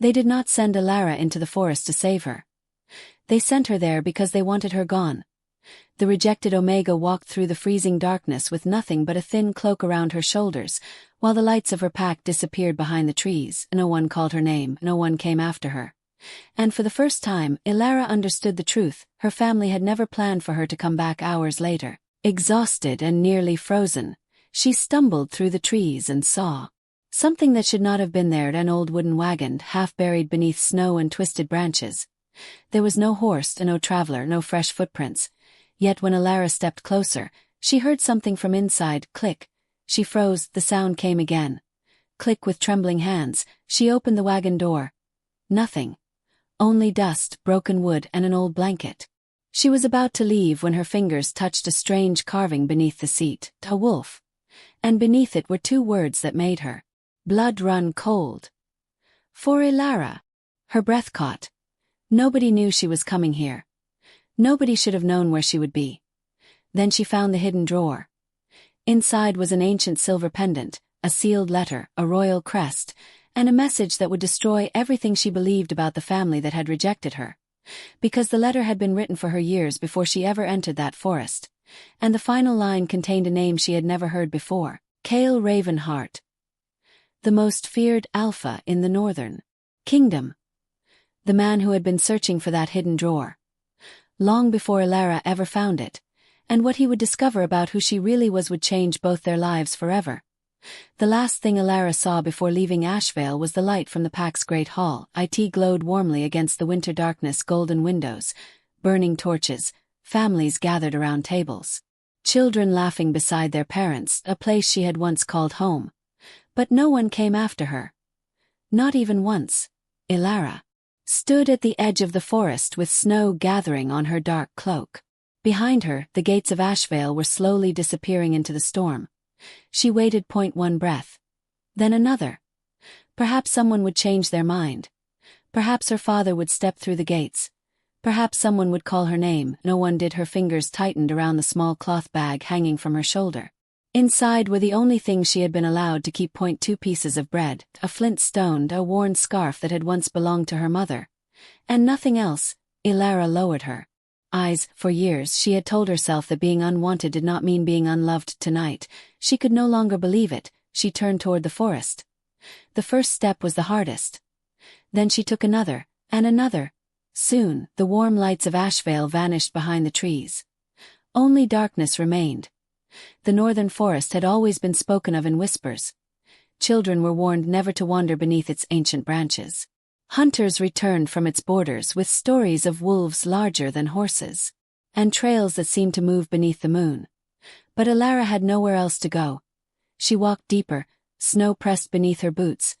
They did not send Elara into the forest to save her. They sent her there because they wanted her gone. The rejected Omega walked through the freezing darkness with nothing but a thin cloak around her shoulders, while the lights of her pack disappeared behind the trees. No one called her name, no one came after her. And for the first time, Elara understood the truth. Her family had never planned for her to come back hours later. Exhausted and nearly frozen, she stumbled through the trees and saw something that should not have been there, an old wooden wagon, half buried beneath snow and twisted branches. There was no horse, no traveler, no fresh footprints. Yet when Elara stepped closer, she heard something from inside. Click. She froze. The sound came again. Click. With trembling hands, she opened the wagon door. Nothing. Only dust, broken wood, and an old blanket. She was about to leave when her fingers touched a strange carving beneath the seat. A wolf. And beneath it were two words that made her blood run cold. For Elara. Her breath caught. Nobody knew she was coming here. Nobody should have known where she would be. Then she found the hidden drawer. Inside was an ancient silver pendant, a sealed letter, a royal crest, and a message that would destroy everything she believed about the family that had rejected her. Because the letter had been written for her years before she ever entered that forest. And the final line contained a name she had never heard before. Kael Ravenhart. The most feared alpha in the Northern Kingdom. The man who had been searching for that hidden drawer. Long before Elara ever found it. And what he would discover about who she really was would change both their lives forever. The last thing Elara saw before leaving Ashvale was the light from the pack's great hall. It glowed warmly against the winter darkness, golden windows, burning torches, families gathered around tables. Children laughing beside their parents, a place she had once called home. But no one came after her. Not even once. Elara stood at the edge of the forest with snow gathering on her dark cloak. Behind her, the gates of Ashvale were slowly disappearing into the storm. She waited. One breath. Then another. Perhaps someone would change their mind. Perhaps her father would step through the gates. Perhaps someone would call her name. No one did. Her fingers tightened around the small cloth bag hanging from her shoulder. Inside were the only things she had been allowed to keep. 2 pieces of bread, a flint stone, a worn scarf that had once belonged to her mother. And nothing else. Elara lowered her eyes. For years she had told herself that being unwanted did not mean being unloved. Tonight, she could no longer believe it. She turned toward the forest. The first step was the hardest. Then she took another, and another. Soon, the warm lights of Ashvale vanished behind the trees. Only darkness remained. The northern forest had always been spoken of in whispers. Children were warned never to wander beneath its ancient branches. Hunters returned from its borders with stories of wolves larger than horses, and trails that seemed to move beneath the moon. But Elara had nowhere else to go. She walked deeper, snow pressed beneath her boots.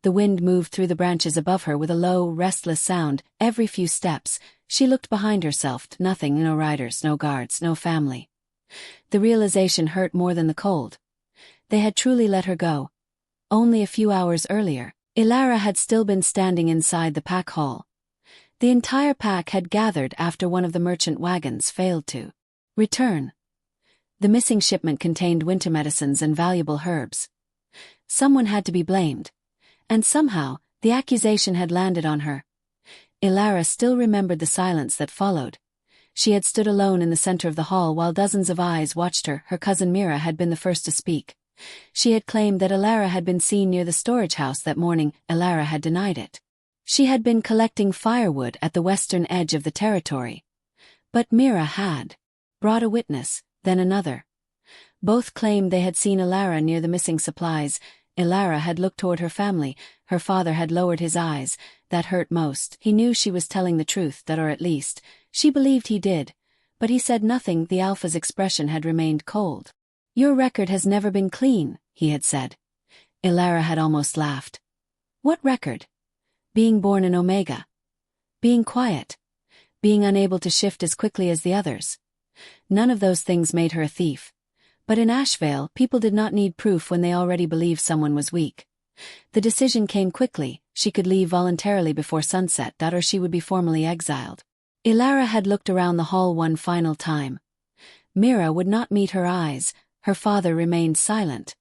The wind moved through the branches above her with a low, restless sound. Every few steps, she looked behind herself. Nothing, no riders, no guards, no family. The realization hurt more than the cold. They had truly let her go. Only a few hours earlier, Elara had still been standing inside the pack hall. The entire pack had gathered after one of the merchant wagons failed to return. The missing shipment contained winter medicines and valuable herbs. Someone had to be blamed. And somehow, the accusation had landed on her. Elara still remembered the silence that followed. She had stood alone in the center of the hall while dozens of eyes watched her. Her cousin Mira had been the first to speak. She had claimed that Elara had been seen near the storage house that morning. Elara had denied it. She had been collecting firewood at the western edge of the territory. But Mira had brought a witness, then another. Both claimed they had seen Elara near the missing supplies. Elara had looked toward her family. Her father had lowered his eyes. That hurt most. He knew she was telling the truth, or at least, she believed he did. But he said nothing. The Alpha's expression had remained cold. "Your record has never been clean," he had said. Elara had almost laughed. What record? Being born an Omega. Being quiet. Being unable to shift as quickly as the others. None of those things made her a thief. But in Ashvale, people did not need proof when they already believed someone was weak. The decision came quickly. She could leave voluntarily before sunset, or she would be formally exiled. Elara had looked around the hall one final time. Mira would not meet her eyes. Her father remained silent.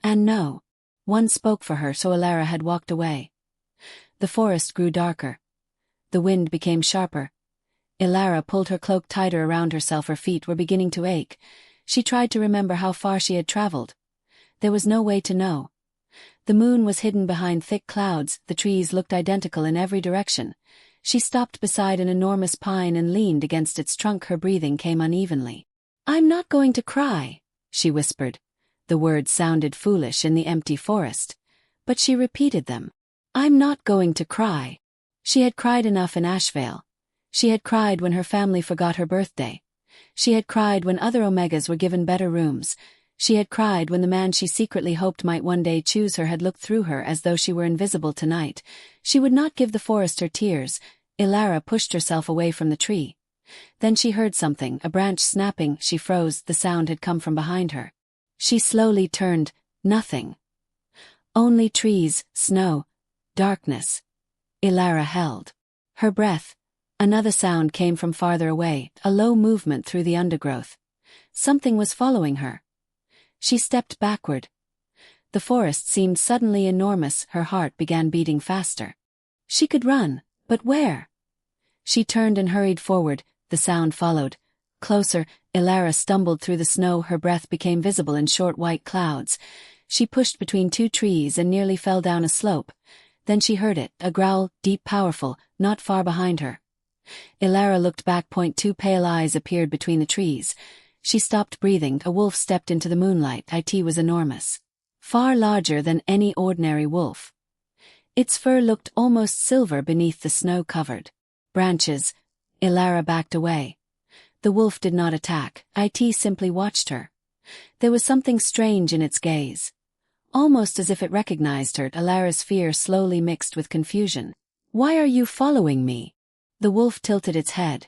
And no one spoke for her, so Elara had walked away. The forest grew darker. The wind became sharper. Elara pulled her cloak tighter around herself. Her feet were beginning to ache. She tried to remember how far she had traveled. There was no way to know. The moon was hidden behind thick clouds, the trees looked identical in every direction. She stopped beside an enormous pine and leaned against its trunk. Her breathing came unevenly. "I'm not going to cry," she whispered. The words sounded foolish in the empty forest. But she repeated them. "I'm not going to cry." She had cried enough in Ashvale. She had cried when her family forgot her birthday. She had cried when other Omegas were given better rooms. She had cried when the man she secretly hoped might one day choose her had looked through her as though she were invisible tonight. She would not give the forest her tears. Elara pushed herself away from the tree. Then she heard something, a branch snapping. She froze. The sound had come from behind her. She slowly turned. Nothing. Only trees, snow, darkness. Elara held her breath. Another sound came from farther away, a low movement through the undergrowth. Something was following her. She stepped backward. The forest seemed suddenly enormous. Her heart began beating faster. She could run, but where? She turned and hurried forward. The sound followed. Closer. Elara stumbled through the snow. Her breath became visible in short white clouds. She pushed between two trees and nearly fell down a slope. Then she heard it, a growl, deep, powerful, not far behind her. Elara looked back. Two pale eyes appeared between the trees. She stopped breathing. A wolf stepped into the moonlight. It was enormous. Far larger than any ordinary wolf. Its fur looked almost silver beneath the snow-covered branches. Elara backed away. The wolf did not attack. It simply watched her. There was something strange in its gaze. Almost as if it recognized her. Elara's fear slowly mixed with confusion. "Why are you following me?" The wolf tilted its head.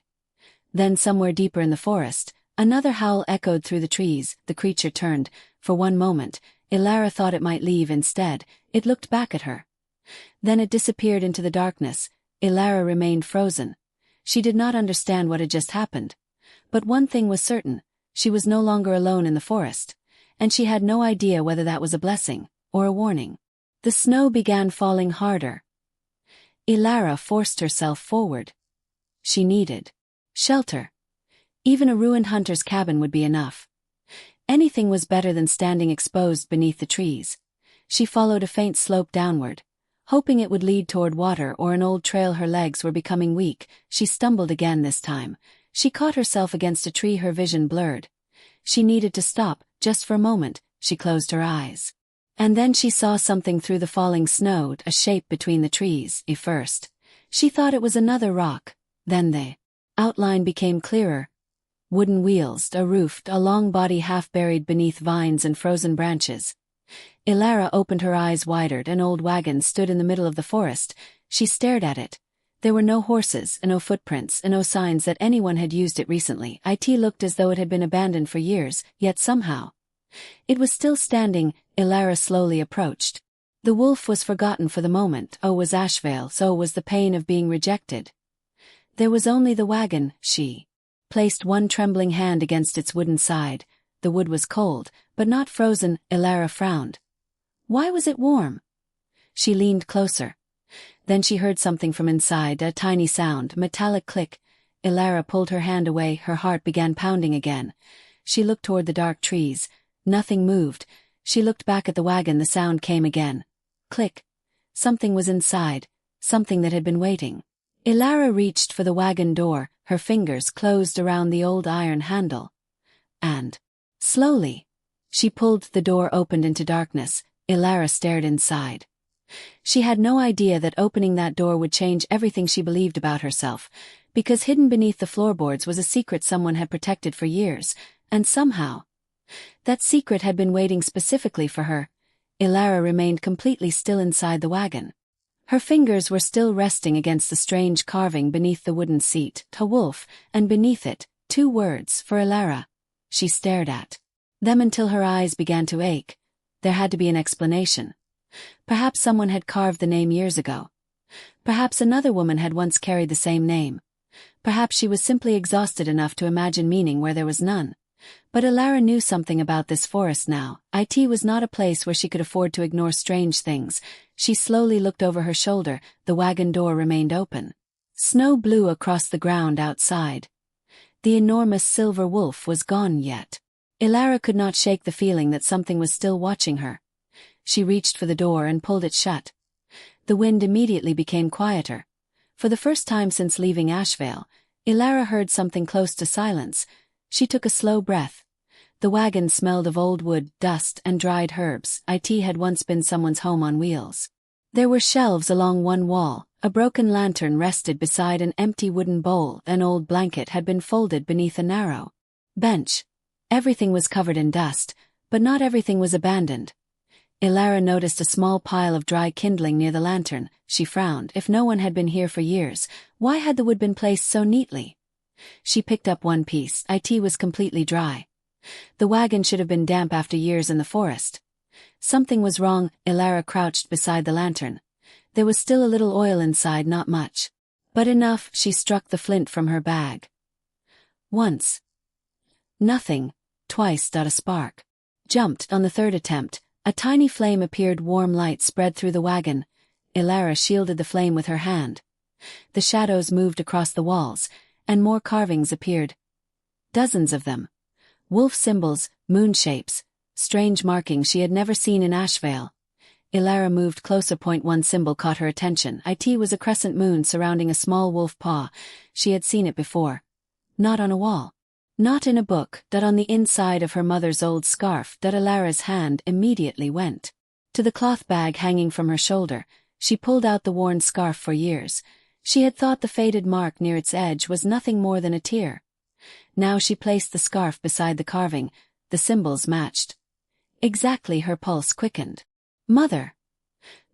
Then somewhere deeper in the forest, another howl echoed through the trees. The creature turned. For one moment, Elara thought it might leave. Instead, it looked back at her. Then it disappeared into the darkness. Elara remained frozen. She did not understand what had just happened. But one thing was certain. She was no longer alone in the forest. And she had no idea whether that was a blessing or a warning. The snow began falling harder. Elara forced herself forward. She needed shelter. Even a ruined hunter's cabin would be enough. Anything was better than standing exposed beneath the trees. She followed a faint slope downward, hoping it would lead toward water or an old trail. Her legs were becoming weak. She stumbled again this time. She caught herself against a tree. Her vision blurred. She needed to stop, just for a moment. She closed her eyes. And then she saw something through the falling snow, a shape between the trees. At first, she thought it was another rock. Then the outline became clearer. Wooden wheels, a roof, a long body half buried beneath vines and frozen branches. Elara opened her eyes wider. An old wagon stood in the middle of the forest. She stared at it. There were no horses, and no footprints, and no signs that anyone had used it recently. It looked as though it had been abandoned for years, yet somehow it was still standing. Elara slowly approached. The wolf was forgotten for the moment. Was Ashvale, so was the pain of being rejected. There was only the wagon. She placed one trembling hand against its wooden side. The wood was cold, but not frozen. Elara frowned. Why was it warm? She leaned closer. Then she heard something from inside, a tiny sound, metallic click. Elara pulled her hand away. Her heart began pounding again. She looked toward the dark trees. Nothing moved. She looked back at the wagon. The sound came again. Click. Something was inside, something that had been waiting. Elara reached for the wagon door. Her fingers closed around the old iron handle. And slowly, she pulled. The door opened into darkness. Elara stared inside. She had no idea that opening that door would change everything she believed about herself, because hidden beneath the floorboards was a secret someone had protected for years, and somehow that secret had been waiting specifically for her. Elara remained completely still inside the wagon. Her fingers were still resting against the strange carving beneath the wooden seat, a wolf, and beneath it, 2 words for Elara. She stared at them until her eyes began to ache. There had to be an explanation. Perhaps someone had carved the name years ago. Perhaps another woman had once carried the same name. Perhaps she was simply exhausted enough to imagine meaning where there was none. But Elara knew something about this forest now. It was not a place where she could afford to ignore strange things. She slowly looked over her shoulder. The wagon door remained open. Snow blew across the ground outside. The enormous silver wolf was gone yet. Elara could not shake the feeling that something was still watching her. She reached for the door and pulled it shut. The wind immediately became quieter. For the first time since leaving Ashvale, Elara heard something close to silence. She took a slow breath. The wagon smelled of old wood, dust, and dried herbs. It had once been someone's home on wheels. There were shelves along one wall. A broken lantern rested beside an empty wooden bowl. An old blanket had been folded beneath a narrow bench. Everything was covered in dust, but not everything was abandoned. Elara noticed a small pile of dry kindling near the lantern. She frowned. If no one had been here for years, why had the wood been placed so neatly? She picked up one piece. It was completely dry. The wagon should have been damp after years in the forest. Something was wrong. Elara crouched beside the lantern. There was still a little oil inside, not much. But enough. She struck the flint from her bag. Once. Nothing. Twice. A spark jumped. On the third attempt, a tiny flame appeared. Warm light spread through the wagon. Elara shielded the flame with her hand. The shadows moved across the walls, and more carvings appeared. Dozens of them. Wolf symbols, moon shapes, strange markings she had never seen in Ashvale. Elara moved closer. One symbol caught her attention. It was a crescent moon surrounding a small wolf paw. She had seen it before. Not on a wall. Not in a book. On the inside of her mother's old scarf. Elara's hand immediately went to the cloth bag hanging from her shoulder. She pulled out the worn scarf. For years, she had thought the faded mark near its edge was nothing more than a tear. Now she placed the scarf beside the carving. The symbols matched. Exactly. Her pulse quickened. Mother!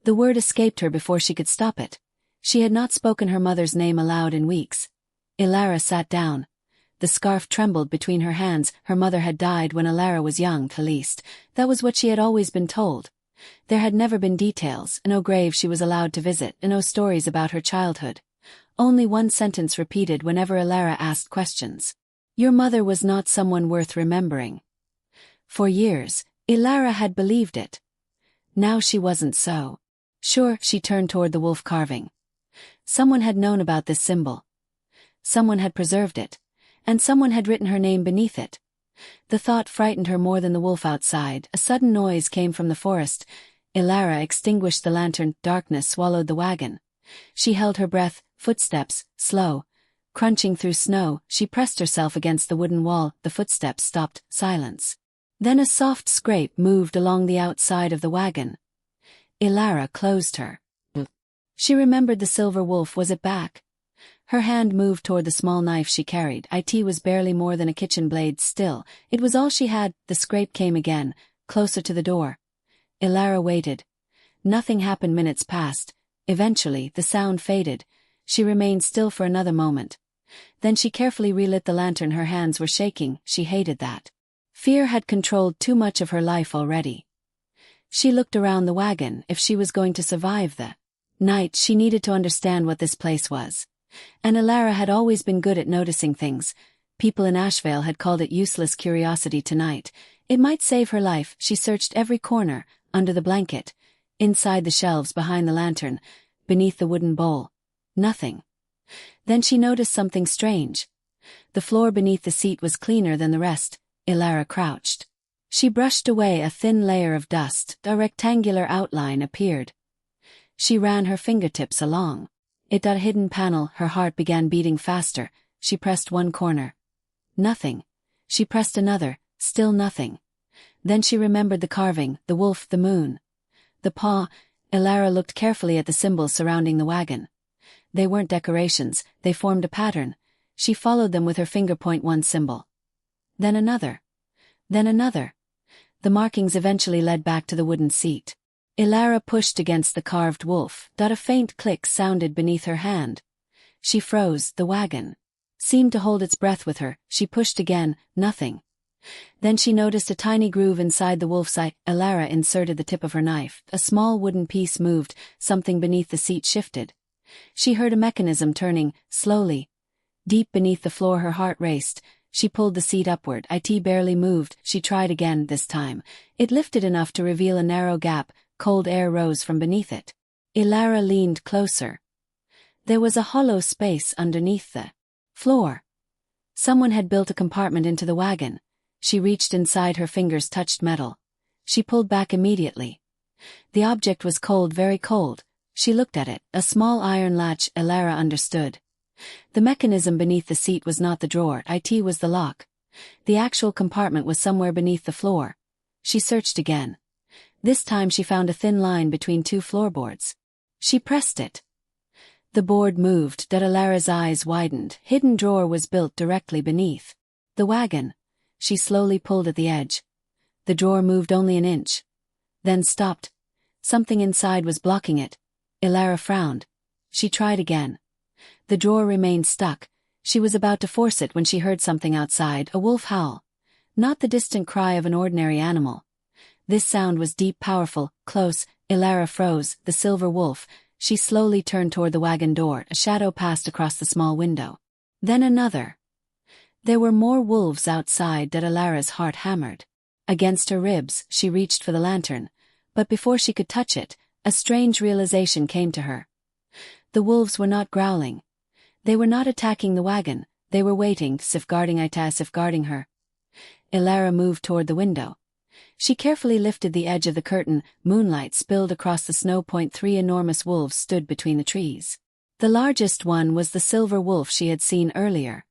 The word escaped her before she could stop it. She had not spoken her mother's name aloud in weeks. Elara sat down. The scarf trembled between her hands. Her mother had died when Elara was young, at least. That was what she had always been told. There had never been details, no grave she was allowed to visit, no stories about her childhood. Only one sentence repeated whenever Elara asked questions. Your mother was not someone worth remembering. For years, Elara had believed it. Now she wasn't so sure. She turned toward the wolf carving. Someone had known about this symbol. Someone had preserved it. And someone had written her name beneath it. The thought frightened her more than the wolf outside. A sudden noise came from the forest. Elara extinguished the lantern. Darkness swallowed the wagon. She held her breath. Footsteps, slow, crunching through snow. She pressed herself against the wooden wall. The footsteps stopped. Silence. Then a soft scrape moved along the outside of the wagon. Elara closed her. She remembered the silver wolf. Was it back? Her hand moved toward the small knife she carried. It was barely more than a kitchen blade. Still, it was all she had. The scrape came again, closer to the door. Elara waited. Nothing happened. Minutes passed. Eventually, the sound faded. She remained still for another moment. Then she carefully relit the lantern. Her hands were shaking. She hated that. Fear had controlled too much of her life already. She looked around the wagon. If she was going to survive the night, she needed to understand what this place was. And Elara had always been good at noticing things. People in Ashvale had called it useless curiosity. Tonight, it might save her life. She searched every corner, under the blanket, inside the shelves behind the lantern, beneath the wooden bowl. Nothing. Then she noticed something strange. The floor beneath the seat was cleaner than the rest. Elara crouched. She brushed away a thin layer of dust. A rectangular outline appeared. She ran her fingertips along it. A hidden panel. Her heart began beating faster. She pressed one corner. Nothing. She pressed another. Still nothing. Then she remembered the carving, the wolf, the moon. The paw. Elara looked carefully at the symbols surrounding the wagon. They weren't decorations, they formed a pattern. She followed them with her finger. One symbol. Then another. Then another. The markings eventually led back to the wooden seat. Elara pushed against the carved wolf. A faint click sounded beneath her hand. She froze. The wagon seemed to hold its breath with her. She pushed again. Nothing. Then she noticed a tiny groove inside the wolf's eye. Elara inserted the tip of her knife. A small wooden piece moved. Something beneath the seat shifted. She heard a mechanism turning, slowly. Deep beneath the floor her heart raced. She pulled the seat upward. It barely moved. She tried again. This time, it lifted enough to reveal a narrow gap. Cold air rose from beneath it. Elara leaned closer. There was a hollow space underneath the floor. Someone had built a compartment into the wagon. She reached inside. Her fingers touched metal. She pulled back immediately. The object was cold, very cold. She looked at it. A small iron latch. Elara understood. The mechanism beneath the seat was not the drawer. It was the lock. The actual compartment was somewhere beneath the floor. She searched again. This time she found a thin line between two floorboards. She pressed it. The board moved. Elara's eyes widened. Hidden drawer was built directly beneath the wagon. She slowly pulled at the edge. The drawer moved only an inch. Then stopped. Something inside was blocking it. Elara frowned. She tried again. The drawer remained stuck. She was about to force it when she heard something outside, a wolf howl. Not the distant cry of an ordinary animal. This sound was deep, powerful, close. Elara froze. The silver wolf. She slowly turned toward the wagon door. A shadow passed across the small window. Then another. There were more wolves outside. Elara's heart hammered. Against her ribs, she reached for the lantern. But before she could touch it, a strange realization came to her. The wolves were not growling. They were not attacking the wagon. They were waiting, safeguarding her. Elara moved toward the window. She carefully lifted the edge of the curtain. Moonlight spilled across the snow. 3 enormous wolves stood between the trees. The largest one was the silver wolf she had seen earlier.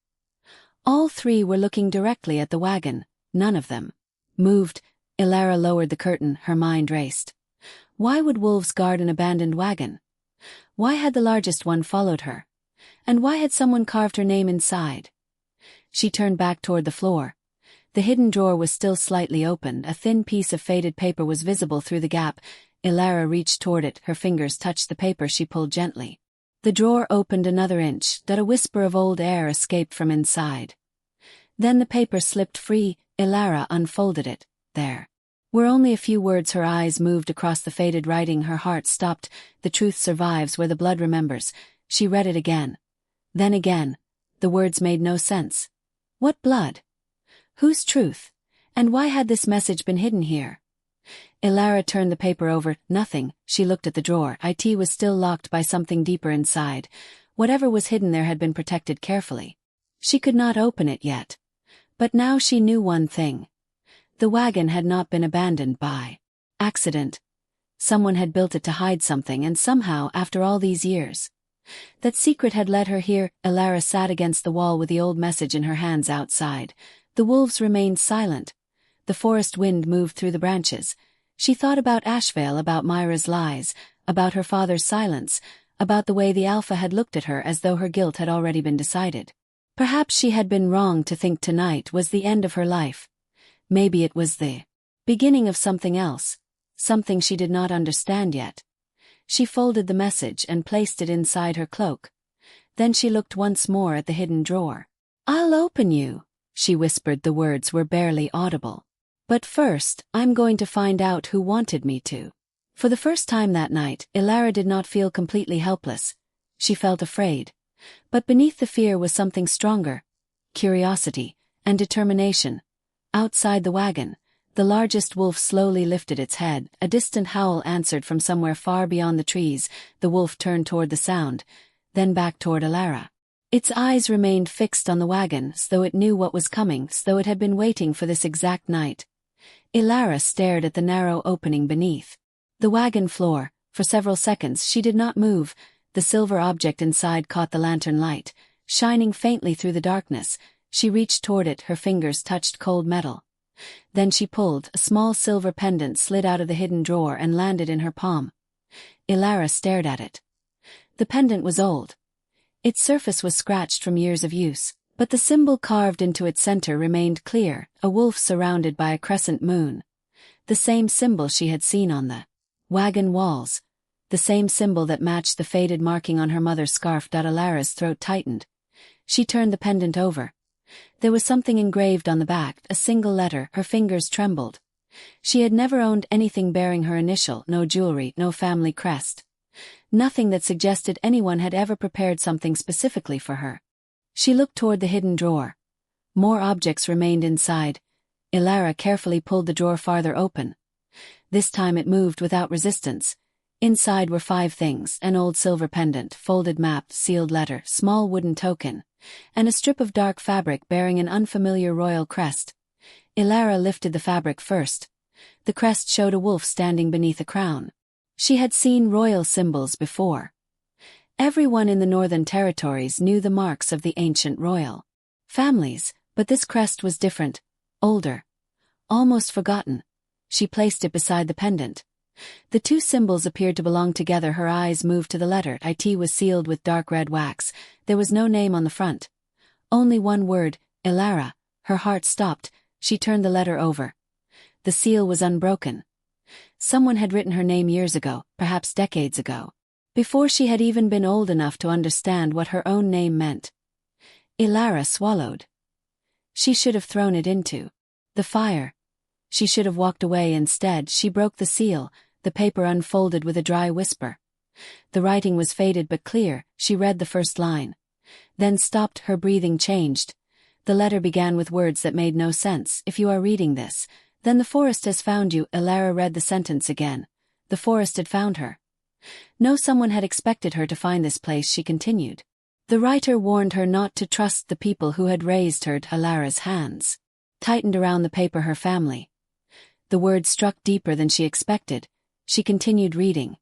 All 3 were looking directly at the wagon. None of them moved. Elara lowered the curtain. Her mind raced. Why would wolves guard an abandoned wagon? Why had the largest one followed her? And why had someone carved her name inside? She turned back toward the floor. The hidden drawer was still slightly open. A thin piece of faded paper was visible through the gap. Elara reached toward it. Her fingers touched the paper. She pulled gently. The drawer opened another inch. A whisper of old air escaped from inside. Then the paper slipped free. Elara unfolded it. There were only a few words. Her eyes moved across the faded writing. Her heart stopped. The truth survives where the blood remembers. She read it again. Then again. The words made no sense. What blood? Whose truth? And why had this message been hidden here? Elara turned the paper over. Nothing. She looked at the drawer. It was still locked by something deeper inside. Whatever was hidden there had been protected carefully. She could not open it yet. But now she knew one thing. The wagon had not been abandoned by accident. Someone had built it to hide something, and somehow, after all these years, that secret had led her here. Elara sat against the wall with the old message in her hands. Outside, the wolves remained silent. The forest wind moved through the branches. She thought about Ashvale, about Myra's lies, about her father's silence, about the way the Alpha had looked at her as though her guilt had already been decided. Perhaps she had been wrong to think tonight was the end of her life. Maybe it was the beginning of something else, something she did not understand yet. She folded the message and placed it inside her cloak. Then she looked once more at the hidden drawer. "I'll open you," she whispered. The words were barely audible. "But first, I'm going to find out who wanted me to." For the first time that night, Elara did not feel completely helpless. She felt afraid. But beneath the fear was something stronger. Curiosity and determination. Outside the wagon, the largest wolf slowly lifted its head. A distant howl answered from somewhere far beyond the trees. The wolf turned toward the sound, then back toward Elara. Its eyes remained fixed on the wagon, as though it knew what was coming, as though it had been waiting for this exact night. Elara stared at the narrow opening beneath the wagon floor. For several seconds she did not move. The silver object inside caught the lantern light, shining faintly through the darkness. She reached toward it. Her fingers touched cold metal. Then she pulled. A small silver pendant slid out of the hidden drawer and landed in her palm. Elara stared at it. The pendant was old. Its surface was scratched from years of use, but the symbol carved into its center remained clear, a wolf surrounded by a crescent moon. The same symbol she had seen on the wagon walls. The same symbol that matched the faded marking on her mother's scarf. Elara's throat tightened. She turned the pendant over. There was something engraved on the back, a single letter. Her fingers trembled. She had never owned anything bearing her initial, no jewelry, no family crest. Nothing that suggested anyone had ever prepared something specifically for her. She looked toward the hidden drawer. More objects remained inside. Elara carefully pulled the drawer farther open. This time it moved without resistance. Inside were 5 things: an old silver pendant, folded map, sealed letter, small wooden token, and a strip of dark fabric bearing an unfamiliar royal crest. Elara lifted the fabric first. The crest showed a wolf standing beneath a crown. She had seen royal symbols before. Everyone in the Northern Territories knew the marks of the ancient royal families, but this crest was different, older, almost forgotten. She placed it beside the pendant. The 2 symbols appeared to belong together. Her eyes moved to the letter. It was sealed with dark red wax. There was no name on the front. Only one word, Elara. Her heart stopped. She turned the letter over. The seal was unbroken. Someone had written her name years ago, perhaps decades ago, before she had even been old enough to understand what her own name meant. Elara swallowed. She should have thrown it into the fire. She should have walked away. Instead, she broke the seal. The paper unfolded with a dry whisper. The writing was faded but clear. She read the first line. Then stopped. Her breathing changed. The letter began with words that made no sense. If you are reading this, then the forest has found you. Elara read the sentence again. The forest had found her. No, someone had expected her to find this place. She continued. The writer warned her not to trust the people who had raised her. Elara's hands tightened around the paper. Her family. The words struck deeper than she expected. She continued reading.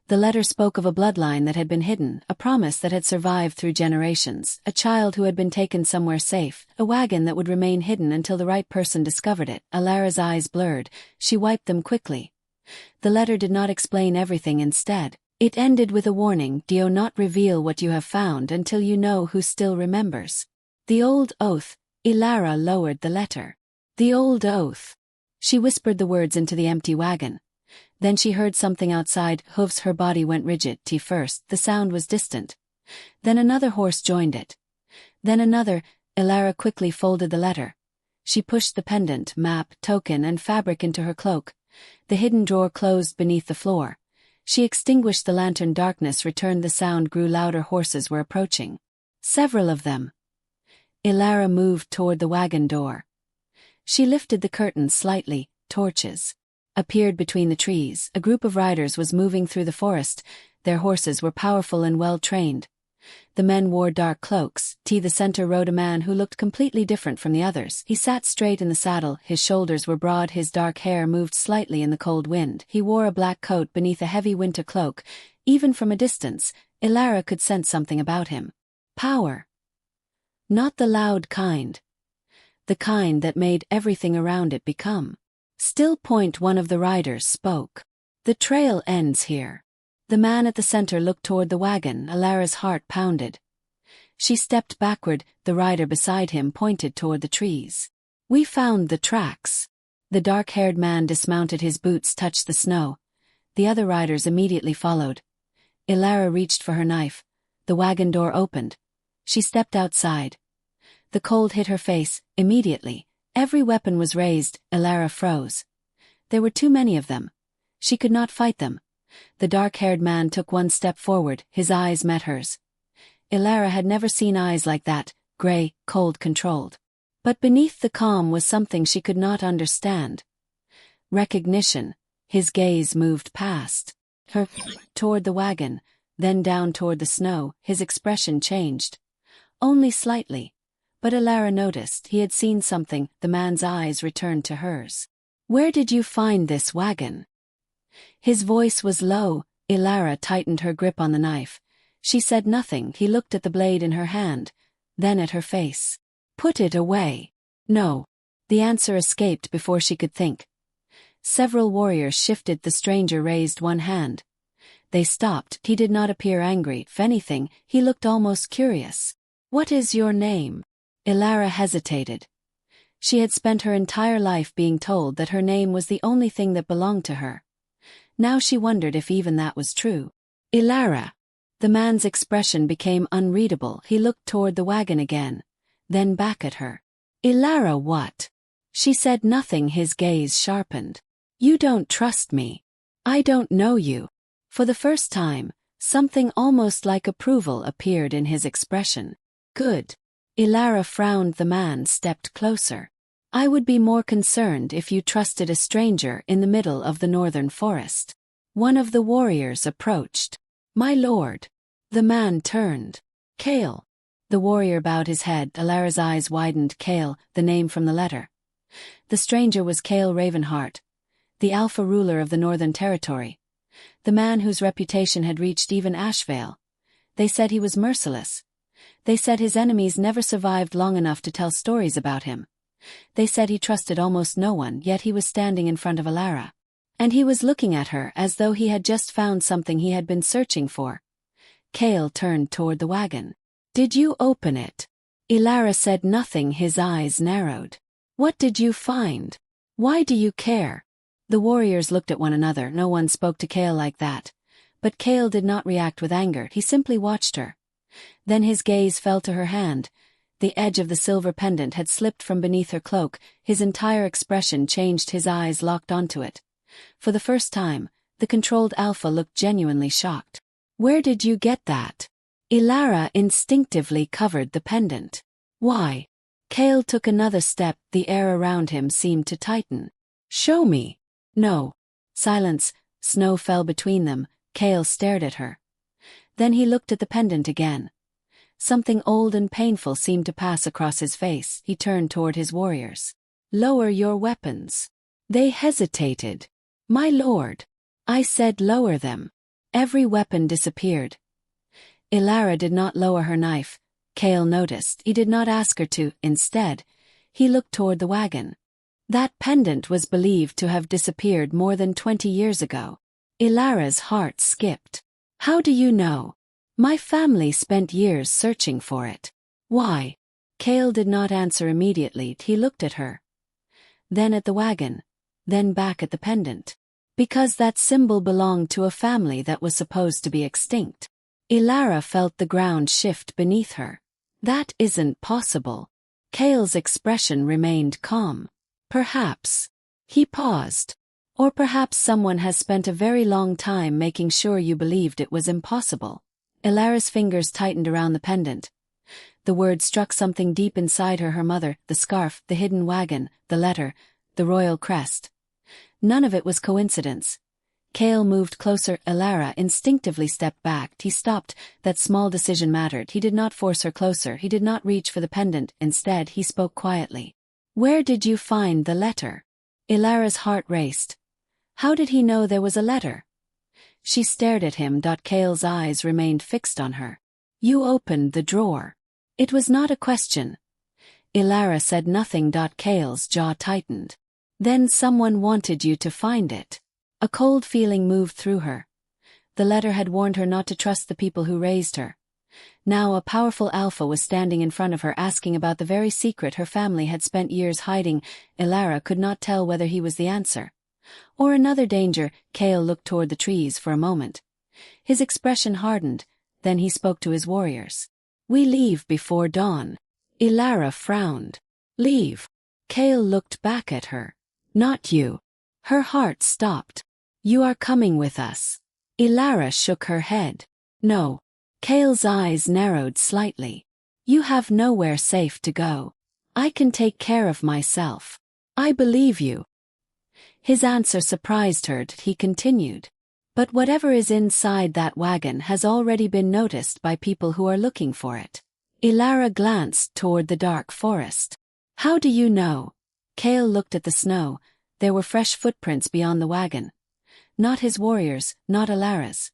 The letter spoke of a bloodline that had been hidden, a promise that had survived through generations, a child who had been taken somewhere safe, a wagon that would remain hidden until the right person discovered it. Elara's eyes blurred. She wiped them quickly. The letter did not explain everything. Instead, it ended with a warning: do not reveal what you have found until you know who still remembers. The old oath. Elara lowered the letter. The old oath. She whispered the words into the empty wagon. Then she heard something outside. Hooves. Her body went rigid. First, the sound was distant. Then another horse joined it. Then another. Elara quickly folded the letter. She pushed the pendant, map, token, and fabric into her cloak. The hidden drawer closed beneath the floor. She extinguished the lantern. Darkness returned. The sound grew louder. Horses were approaching. Several of them. Elara moved toward the wagon door. She lifted the curtains slightly. Torches appeared between the trees. A group of riders was moving through the forest. Their horses were powerful and well-trained. The men wore dark cloaks. The center rode a man who looked completely different from the others. He sat straight in the saddle. His shoulders were broad. His dark hair moved slightly in the cold wind. He wore a black coat beneath a heavy winter cloak. Even from a distance, Elara could sense something about him. Power. Not the loud kind. The kind that made everything around it become still. One of the riders spoke. The trail ends here. The man at the center looked toward the wagon. Elara's heart pounded. She stepped backward. The rider beside him pointed toward the trees. We found the tracks. The dark-haired man dismounted. His boots touched the snow. The other riders immediately followed. Elara reached for her knife. The wagon door opened. She stepped outside. The cold hit her face. Immediately, every weapon was raised. Elara froze. There were too many of them. She could not fight them. The dark-haired man took one step forward. His eyes met hers. Elara had never seen eyes like that, gray, cold, controlled. But beneath the calm was something she could not understand. Recognition. His gaze moved past her, toward the wagon, then down toward the snow. His expression changed. Only slightly. But Elara noticed he had seen something. The man's eyes returned to hers. Where did you find this wagon? His voice was low. Elara tightened her grip on the knife. She said nothing. He looked at the blade in her hand, then at her face. Put it away. No. The answer escaped before she could think. Several warriors shifted. The stranger raised one hand. They stopped. He did not appear angry. If anything, he looked almost curious. What is your name? Elara hesitated. She had spent her entire life being told that her name was the only thing that belonged to her. Now she wondered if even that was true. Elara. The man's expression became unreadable. He looked toward the wagon again, then back at her. Elara, what? She said nothing. His gaze sharpened. You don't trust me. I don't know you. For the first time, something almost like approval appeared in his expression. Good. Elara frowned. The man stepped closer. I would be more concerned if you trusted a stranger in the middle of the northern forest. One of the warriors approached. My lord. The man turned. Kael. The warrior bowed his head. Elara's eyes widened. Kael, the name from the letter. The stranger was Kael Ravenhart, the Alpha ruler of the Northern Territory, the man whose reputation had reached even Ashvale. They said he was merciless. They said his enemies never survived long enough to tell stories about him. They said he trusted almost no one, yet he was standing in front of Elara. And he was looking at her as though he had just found something he had been searching for. Kael turned toward the wagon. Did you open it? Elara said nothing. His eyes narrowed. What did you find? Why do you care? The warriors looked at one another. No one spoke to Kael like that. But Kael did not react with anger. He simply watched her. Then his gaze fell to her hand. The edge of the silver pendant had slipped from beneath her cloak. His entire expression changed. His eyes locked onto it. For the first time, the controlled Alpha looked genuinely shocked. Where did you get that? Elara instinctively covered the pendant. Why? Kael took another step. The air around him seemed to tighten. Show me. No. Silence. Snow fell between them. Kael stared at her. Then he looked at the pendant again. Something old and painful seemed to pass across his face. He turned toward his warriors. Lower your weapons. They hesitated. My lord. I said lower them. Every weapon disappeared. Elara did not lower her knife. Kael noticed. He did not ask her to. Instead, he looked toward the wagon. That pendant was believed to have disappeared more than 20 years ago. Elara's heart skipped. How do you know? My family spent years searching for it. Why? Kael did not answer immediately. He looked at her. Then at the wagon. Then back at the pendant. Because that symbol belonged to a family that was supposed to be extinct. Elara felt the ground shift beneath her. That isn't possible. Kael's expression remained calm. Perhaps. He paused. Or perhaps someone has spent a very long time making sure you believed it was impossible. Elara's fingers tightened around the pendant. The word struck something deep inside her. Her mother, the scarf, the hidden wagon, the letter, the royal crest. None of it was coincidence. Kael moved closer. Elara instinctively stepped back. He stopped. That small decision mattered. He did not force her closer. He did not reach for the pendant. Instead, he spoke quietly. Where did you find the letter? Elara's heart raced. How did he know there was a letter? She stared at him. Kael's eyes remained fixed on her. You opened the drawer. It was not a question. Elara said nothing. Kael's jaw tightened. Then someone wanted you to find it. A cold feeling moved through her. The letter had warned her not to trust the people who raised her. Now a powerful Alpha was standing in front of her, asking about the very secret her family had spent years hiding. Elara could not tell whether he was the answer. Or another danger. Kael looked toward the trees for a moment. His expression hardened. Then he spoke to his warriors. We leave before dawn. Elara frowned. Leave. Kael looked back at her. Not you. Her heart stopped. You are coming with us. Elara shook her head. No. Kael's eyes narrowed slightly. You have nowhere safe to go. I can take care of myself. I believe you. His answer surprised her. He continued. But whatever is inside that wagon has already been noticed by people who are looking for it. Elara glanced toward the dark forest. How do you know? Kael looked at the snow. There were fresh footprints beyond the wagon. Not his warriors, not Elara's.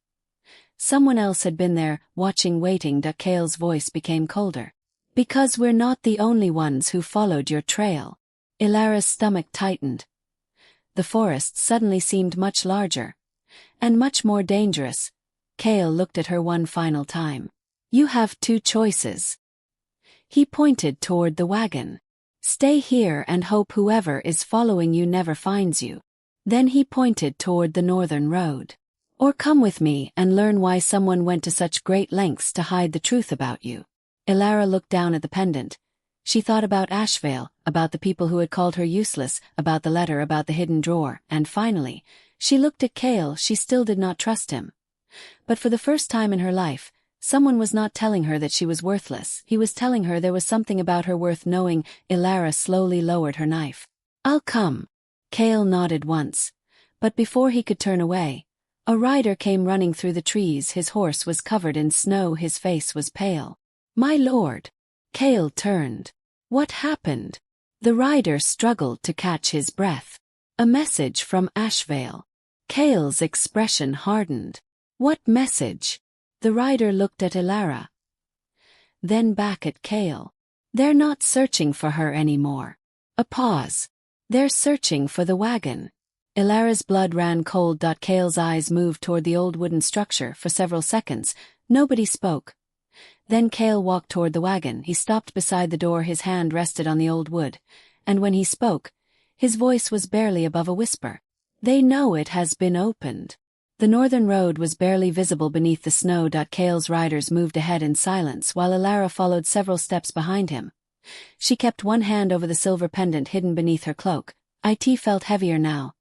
Someone else had been there, watching, waiting. Kael's voice became colder. Because we're not the only ones who followed your trail. Elara's stomach tightened. The forest suddenly seemed much larger. And much more dangerous. Kael looked at her one final time. You have two choices. He pointed toward the wagon. Stay here and hope whoever is following you never finds you. Then he pointed toward the northern road. Or come with me and learn why someone went to such great lengths to hide the truth about you. Elara looked down at the pendant. She thought about Ashvale, about the people who had called her useless, about the letter, about the hidden drawer, and finally, she looked at Kael. She still did not trust him. But for the first time in her life, Someone was not telling her that she was worthless, he was telling her there was something about her worth knowing. Elara slowly lowered her knife. "I'll come." Kael nodded once, but before he could turn away, a rider came running through the trees. His horse was covered in snow, his face was pale. "My lord." Kael turned. "What happened?" The rider struggled to catch his breath. "A message from Ashvale." Kael's expression hardened. "What message?" The rider looked at Elara, then back at Kael. "They're not searching for her anymore." A pause. "They're searching for the wagon." Elara's blood ran cold. Kael's eyes moved toward the old wooden structure. For several seconds, nobody spoke. Then Kael walked toward the wagon. He stopped beside the door, his hand rested on the old wood, and when he spoke, his voice was barely above a whisper. "They know it has been opened." The northern road was barely visible beneath the snow. Kael's riders moved ahead in silence while Elara followed several steps behind him. She kept one hand over the silver pendant hidden beneath her cloak. It felt heavier now.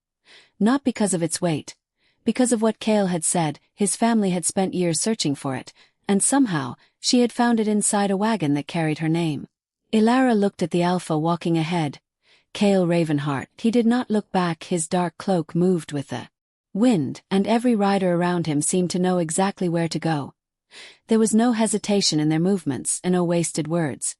Not because of its weight. Because of what Kael had said, his family had spent years searching for it, and somehow, she had found it inside a wagon that carried her name. Elara looked at the Alpha walking ahead. Kael Ravenhart. He did not look back, his dark cloak moved with the wind, and every rider around him seemed to know exactly where to go. There was no hesitation in their movements, and no wasted words.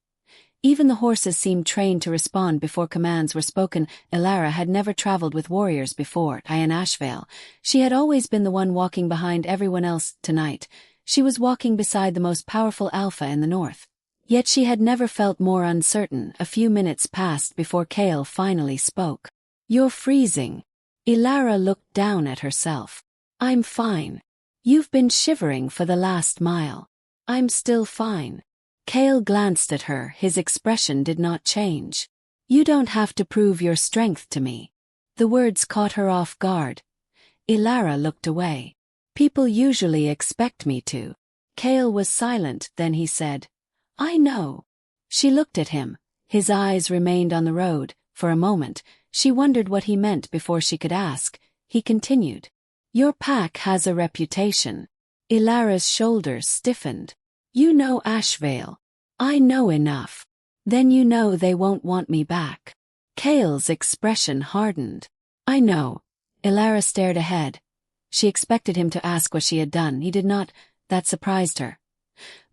Even the horses seemed trained to respond before commands were spoken. Elara had never traveled with warriors before. In Ashvale, she had always been the one walking behind everyone else. Tonight, she was walking beside the most powerful Alpha in the north. Yet she had never felt more uncertain. A few minutes passed before Kael finally spoke. "You're freezing." Elara looked down at herself. "I'm fine." "You've been shivering for the last mile." "I'm still fine." Kael glanced at her, his expression did not change. "You don't have to prove your strength to me." The words caught her off guard. Elara looked away. "People usually expect me to." Kael was silent, then he said, "I know." She looked at him, his eyes remained on the road. For a moment, she wondered what he meant before she could ask. He continued, "Your pack has a reputation." Elara's shoulders stiffened. "You know Ashvale." "I know enough." "Then you know they won't want me back." Kael's expression hardened. "I know." Elara stared ahead. She expected him to ask what she had done. He did not. That surprised her.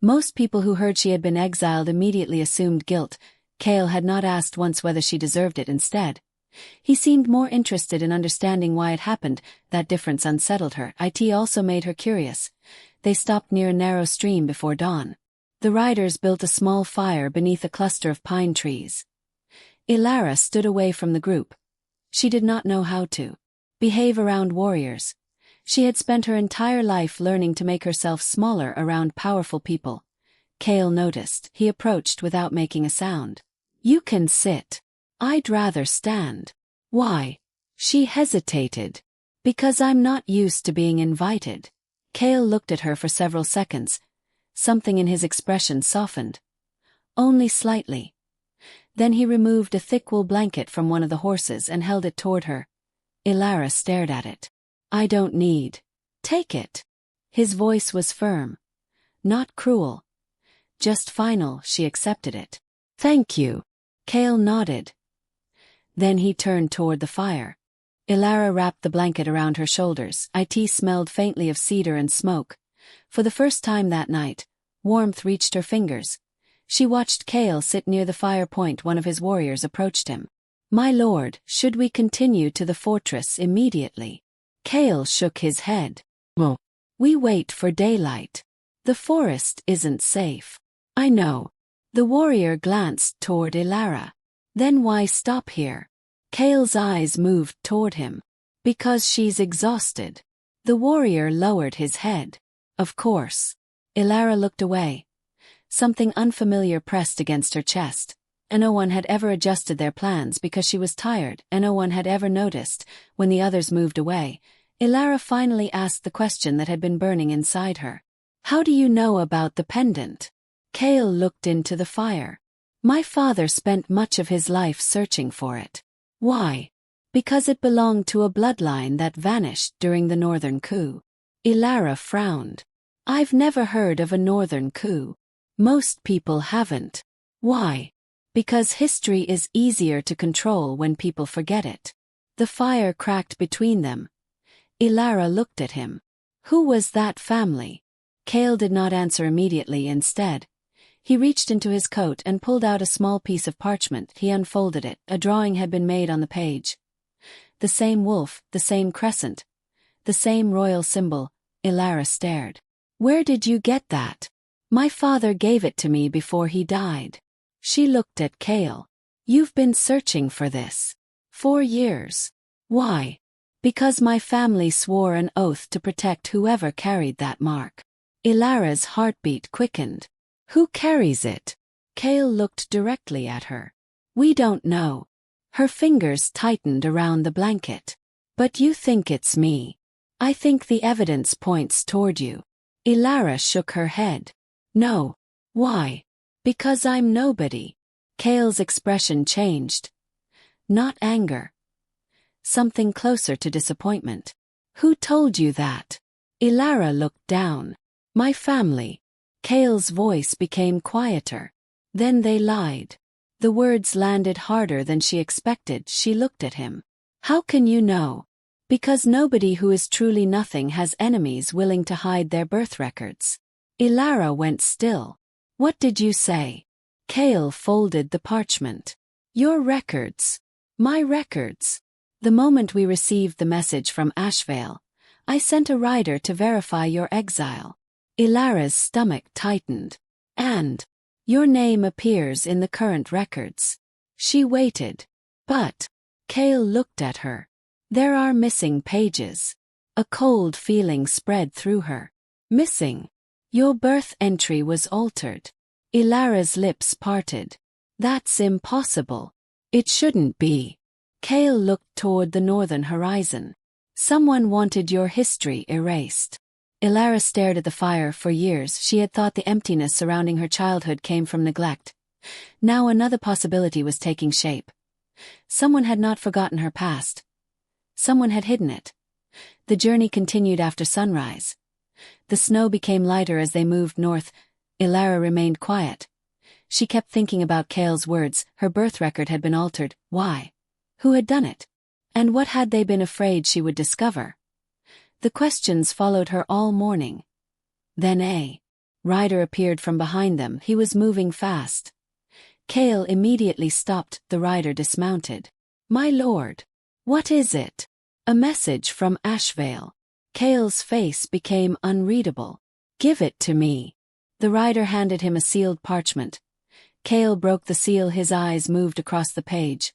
Most people who heard she had been exiled immediately assumed guilt. Kael had not asked once whether she deserved it. Instead, he seemed more interested in understanding why it happened. That difference unsettled her. It also made her curious. They stopped near a narrow stream before dawn. The riders built a small fire beneath a cluster of pine trees. Elara stood away from the group. She did not know how to behave around warriors. She had spent her entire life learning to make herself smaller around powerful people. Kael noticed. He approached without making a sound. "You can sit." "I'd rather stand." "Why?" She hesitated. "Because I'm not used to being invited." Kael looked at her for several seconds. Something in his expression softened. Only slightly. Then he removed a thick wool blanket from one of the horses and held it toward her. Elara stared at it. "I don't need." "Take it." His voice was firm. Not cruel. Just final. She accepted it. "Thank you." Kael nodded. Then he turned toward the fire. Elara wrapped the blanket around her shoulders. It smelled faintly of cedar and smoke. For the first time that night, warmth reached her fingers. She watched Kael sit near the fire point. One of his warriors approached him. "My lord, should we continue to the fortress immediately?" Kael shook his head. "Well, we wait for daylight. The forest isn't safe." "I know." The warrior glanced toward Elara. "Then why stop here?" Kael's eyes moved toward him. "Because she's exhausted." The warrior lowered his head. "Of course." Elara looked away. Something unfamiliar pressed against her chest. And no one had ever adjusted their plans because she was tired, and no one had ever noticed. When the others moved away, Elara finally asked the question that had been burning inside her. "How do you know about the pendant?" Kael looked into the fire. "My father spent much of his life searching for it." "Why?" "Because it belonged to a bloodline that vanished during the northern coup." Elara frowned. I've never heard of a northern coup. Most people haven't. Why? Because history is easier to control when people forget it. The fire cracked between them. Elara looked at him. Who was that family? Kael did not answer immediately. Instead, he reached into his coat and pulled out a small piece of parchment. He unfolded it. A drawing had been made on the page. The same wolf, the same crescent, the same royal symbol. Elara stared. Where did you get that? My father gave it to me before he died. She looked at Kael. You've been searching for this. 4 years. Why? Because my family swore an oath to protect whoever carried that mark. Elara's heartbeat quickened. Who carries it? Kael looked directly at her. We don't know. Her fingers tightened around the blanket. But you think it's me. I think the evidence points toward you. Elara shook her head. No. Why? Because I'm nobody. Kael's expression changed. Not anger. Something closer to disappointment. Who told you that? Elara looked down. My family. Kael's voice became quieter. Then they lied. The words landed harder than she expected. She looked at him. How can you know? Because nobody who is truly nothing has enemies willing to hide their birth records. Elara went still. What did you say? Kael folded the parchment. Your records. My records. The moment we received the message from Ashvale, I sent a rider to verify your exile. Elara's stomach tightened. And your name appears in the current records. She waited. But Kael looked at her. There are missing pages. A cold feeling spread through her. Missing. Your birth entry was altered. Elara's lips parted. That's impossible. It shouldn't be. Kael looked toward the northern horizon. Someone wanted your history erased. Elara stared at the fire. For years she had thought the emptiness surrounding her childhood came from neglect. Now another possibility was taking shape. Someone had not forgotten her past. Someone had hidden it. The journey continued after sunrise. The snow became lighter as they moved north. Elara remained quiet. She kept thinking about Kael's words. Her birth record had been altered. Why? Who had done it? And what had they been afraid she would discover? The questions followed her all morning. Then a rider appeared from behind them. He was moving fast. Kael immediately stopped. The rider dismounted. My lord. What is it? A message from Ashvale. Kael's face became unreadable. Give it to me. The rider handed him a sealed parchment. Kael broke the seal. His eyes moved across the page.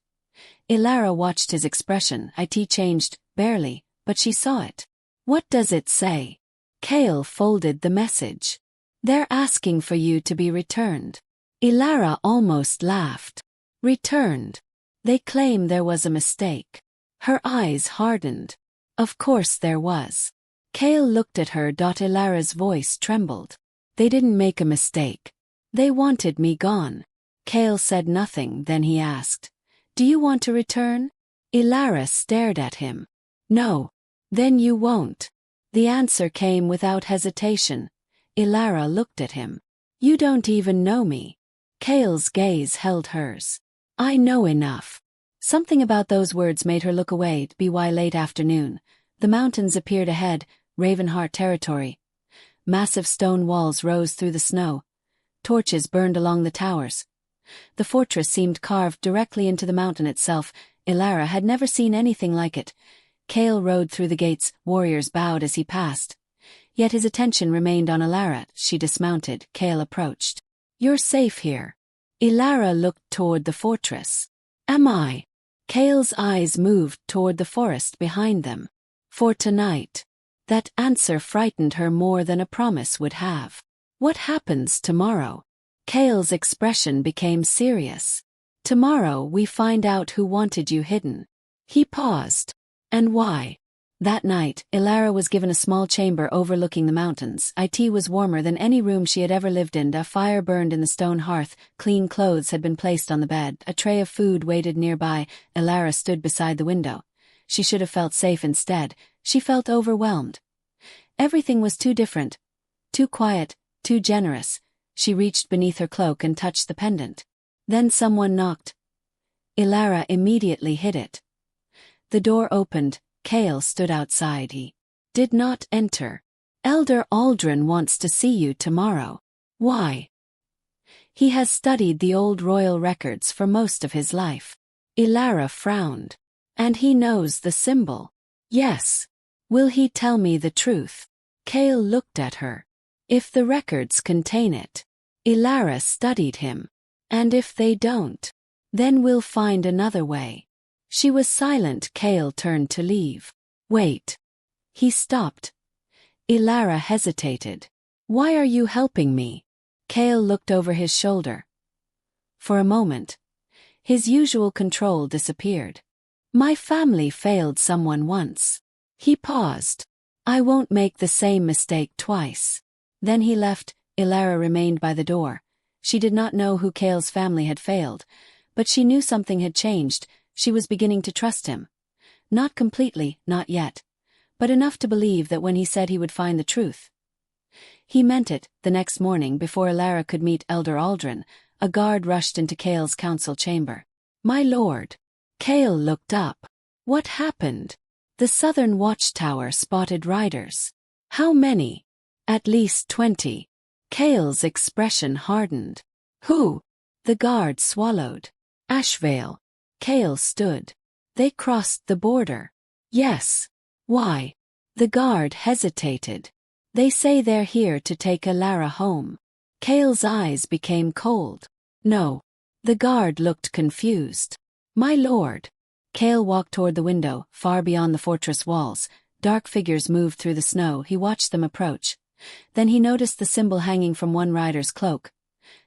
Elara watched his expression. It changed, barely, but she saw it. What does it say? Kael folded the message. They're asking for you to be returned. Elara almost laughed. Returned. They claim there was a mistake. Her eyes hardened. Of course there was. Kael looked at her. Elara's voice trembled. They didn't make a mistake. They wanted me gone. Kael said nothing. Then he asked, do you want to return? Elara stared at him. No. Then you won't. The answer came without hesitation. Elara looked at him. You don't even know me. Kael's gaze held hers. I know enough. Something about those words made her look away. By late afternoon, the mountains appeared ahead, Ravenhart territory. Massive stone walls rose through the snow. Torches burned along the towers. The fortress seemed carved directly into the mountain itself. Elara had never seen anything like it. Kael rode through the gates. Warriors bowed as he passed. Yet his attention remained on Elara. She dismounted. Kael approached. You're safe here. Elara looked toward the fortress. Am I? Kael's eyes moved toward the forest behind them. For tonight. That answer frightened her more than a promise would have. What happens tomorrow? Kael's expression became serious. Tomorrow we find out who wanted you hidden. He paused. And why? That night, Elara was given a small chamber overlooking the mountains. It was warmer than any room she had ever lived in. A fire burned in the stone hearth. Clean clothes had been placed on the bed. A tray of food waited nearby. Elara stood beside the window. She should have felt safe. Instead, she felt overwhelmed. Everything was too different. Too quiet, too generous. She reached beneath her cloak and touched the pendant. Then someone knocked. Elara immediately hid it. The door opened. Kael stood outside. He did not enter. Elder Aldrin wants to see you tomorrow. Why? He has studied the old royal records for most of his life. Elara frowned. And he knows the symbol. Yes. Will he tell me the truth? Kael looked at her. If the records contain it. Elara studied him. And if they don't, then we'll find another way. She was silent. Kael turned to leave. Wait. He stopped. Elara hesitated. Why are you helping me? Kael looked over his shoulder. For a moment, his usual control disappeared. My family failed someone once. He paused. I won't make the same mistake twice. Then he left. Elara remained by the door. She did not know who Kael's family had failed, but she knew something had changed. She was beginning to trust him. Not completely, not yet, but enough to believe that when he said he would find the truth, he meant it. The next morning, before Elara could meet Elder Aldrin, a guard rushed into Kael's council chamber. My lord. Kael looked up. What happened? The southern watchtower spotted riders. How many? At least 20. Kael's expression hardened. Who? The guard swallowed. Ashvale. Kael stood. They crossed the border. Yes. Why? The guard hesitated. They say they're here to take Elara home. Kael's eyes became cold. No. The guard looked confused. My lord. Kael walked toward the window, far beyond the fortress walls. Dark figures moved through the snow. He watched them approach. Then he noticed the symbol hanging from one rider's cloak.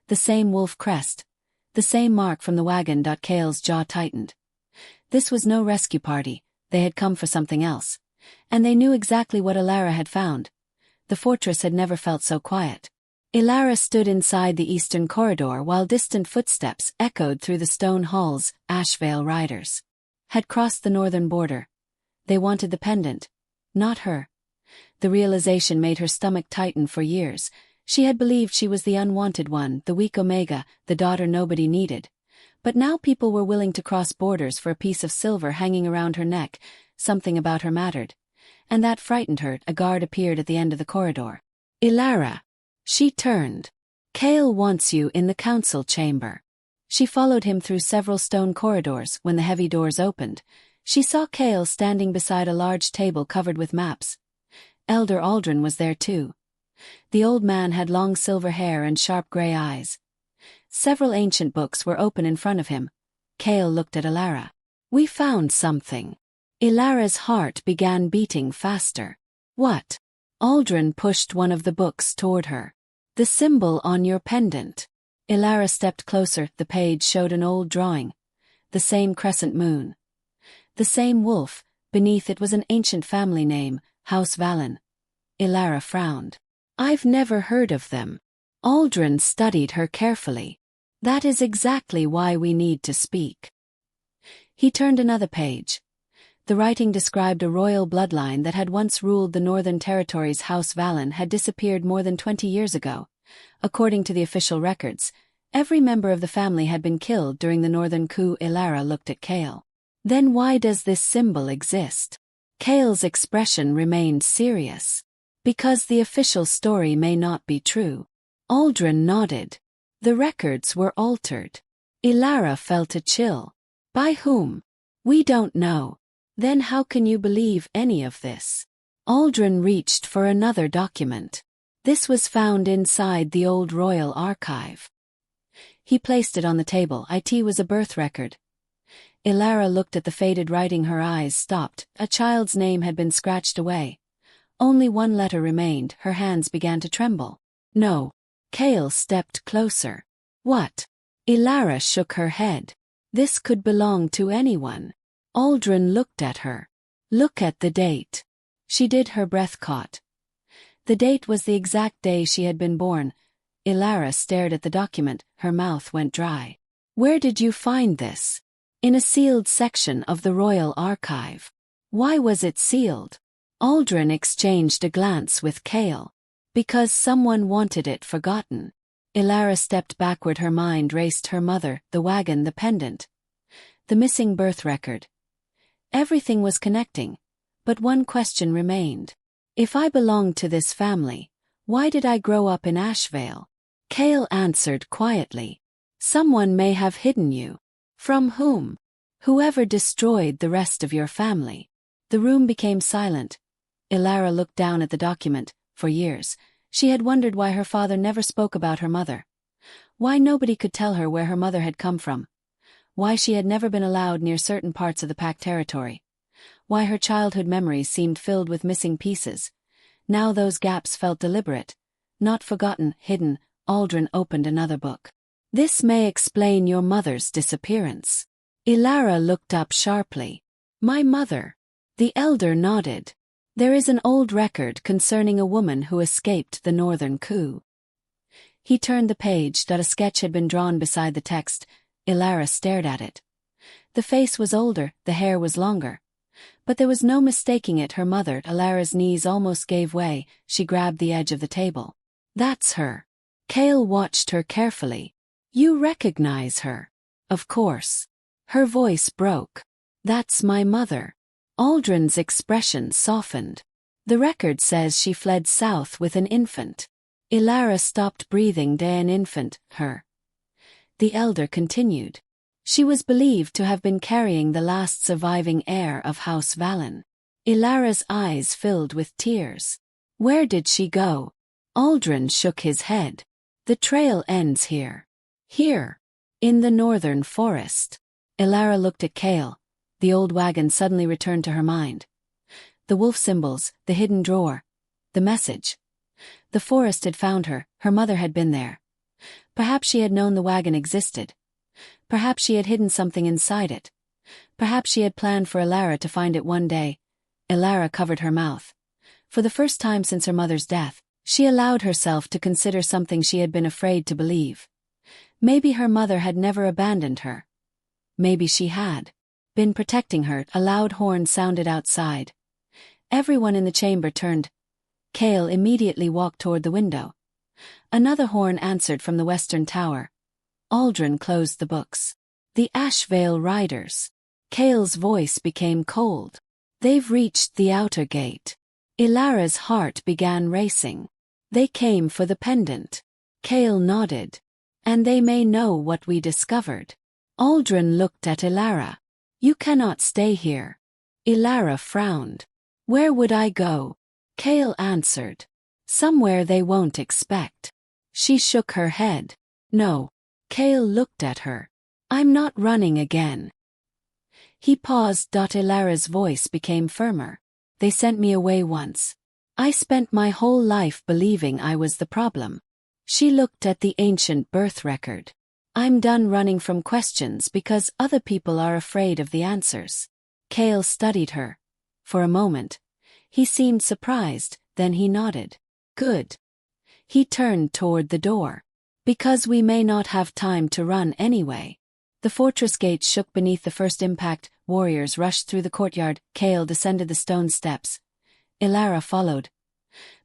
The same wolf crest. The same mark from the wagon. Kael's jaw tightened. This was no rescue party. They had come for something else. And they knew exactly what Elara had found. The fortress had never felt so quiet. Elara stood inside the eastern corridor while distant footsteps echoed through the stone halls. Ashvale riders had crossed the northern border. They wanted the pendant, not her. The realization made her stomach tighten. For years, she had believed she was the unwanted one, the weak Omega, the daughter nobody needed. But now people were willing to cross borders for a piece of silver hanging around her neck. Something about her mattered. And that frightened her. A guard appeared at the end of the corridor. Elara. She turned. Kael wants you in the council chamber. She followed him through several stone corridors. When the heavy doors opened, she saw Kael standing beside a large table covered with maps. Elder Aldrin was there too. The old man had long silver hair and sharp gray eyes. Several ancient books were open in front of him. Kael looked at Elara. We found something. Elara's heart began beating faster. What? Aldrin pushed one of the books toward her. The symbol on your pendant. Elara stepped closer. The page showed an old drawing. The same crescent moon. The same wolf. Beneath it was an ancient family name, House Valen. Elara frowned. I've never heard of them. Aldrin studied her carefully. That is exactly why we need to speak. He turned another page. The writing described a royal bloodline that had once ruled the northern territories. House Valen had disappeared more than 20 years ago. According to the official records, every member of the family had been killed during the northern coup. Elara looked at Kael. Then why does this symbol exist? Kael's expression remained serious. Because the official story may not be true. Aldrin nodded. The records were altered. Elara felt a chill. By whom? We don't know. Then how can you believe any of this? Aldrin reached for another document. This was found inside the old royal archive. He placed it on the table. It was a birth record. Elara looked at the faded writing. Her eyes stopped. A child's name had been scratched away. Only one letter remained. Her hands began to tremble. No. Kael stepped closer. What? Elara shook her head. This could belong to anyone. Aldrin looked at her. Look at the date. She did. Her breath caught. The date was the exact day she had been born. Elara stared at the document. Her mouth went dry. Where did you find this? In a sealed section of the royal archive. Why was it sealed? Aldrin exchanged a glance with Kael. Because someone wanted it forgotten. Elara stepped backward, her mind raced her mother, the wagon, the pendant. The missing birth record. Everything was connecting, but one question remained. If I belonged to this family, why did I grow up in Ashvale? Kael answered quietly. Someone may have hidden you. From whom? Whoever destroyed the rest of your family. The room became silent. Elara looked down at the document. For years, she had wondered why her father never spoke about her mother. Why nobody could tell her where her mother had come from. Why she had never been allowed near certain parts of the Pact territory. Why her childhood memories seemed filled with missing pieces. Now those gaps felt deliberate. Not forgotten, hidden. Aldrin opened another book. This may explain your mother's disappearance. Elara looked up sharply. My mother. The elder nodded. There is an old record concerning a woman who escaped the northern coup. He turned the page. A sketch had been drawn beside the text. Elara stared at it. The face was older, the hair was longer. But there was no mistaking it, her mother. Elara's knees almost gave way. She grabbed the edge of the table. That's her. Kael watched her carefully. You recognize her? Of course. Her voice broke. That's my mother. Aldrin's expression softened. The record says she fled south with an infant. Elara stopped breathing. An infant, her. The elder continued. She was believed to have been carrying the last surviving heir of House Valen. Elara's eyes filled with tears. Where did she go? Aldrin shook his head. The trail ends here. Here. In the northern forest. Elara looked at Kael. The old wagon suddenly returned to her mind. The wolf symbols, the hidden drawer. The message. The forest had found her, her mother had been there. Perhaps she had known the wagon existed. Perhaps she had hidden something inside it. Perhaps she had planned for Elara to find it one day. Elara covered her mouth. For the first time since her mother's death, she allowed herself to consider something she had been afraid to believe. Maybe her mother had never abandoned her. Maybe she had been protecting her. A loud horn sounded outside. Everyone in the chamber turned. Kael immediately walked toward the window. Another horn answered from the western tower. Aldrin closed the books. The Ashvale Riders. Kael's voice became cold. They've reached the outer gate. Elara's heart began racing. They came for the pendant. Kael nodded. And they may know what we discovered. Aldrin looked at Elara. You cannot stay here. Elara frowned. Where would I go? Kael answered. Somewhere they won't expect. She shook her head. No. Kael looked at her. I'm not running again. He paused. Elara's voice became firmer. They sent me away once. I spent my whole life believing I was the problem. She looked at the ancient birth record. I'm done running from questions because other people are afraid of the answers. Kael studied her. For a moment. He seemed surprised, then he nodded. Good. He turned toward the door. Because we may not have time to run anyway. The fortress gates shook beneath the first impact. Warriors rushed through the courtyard. Kael descended the stone steps. Elara followed.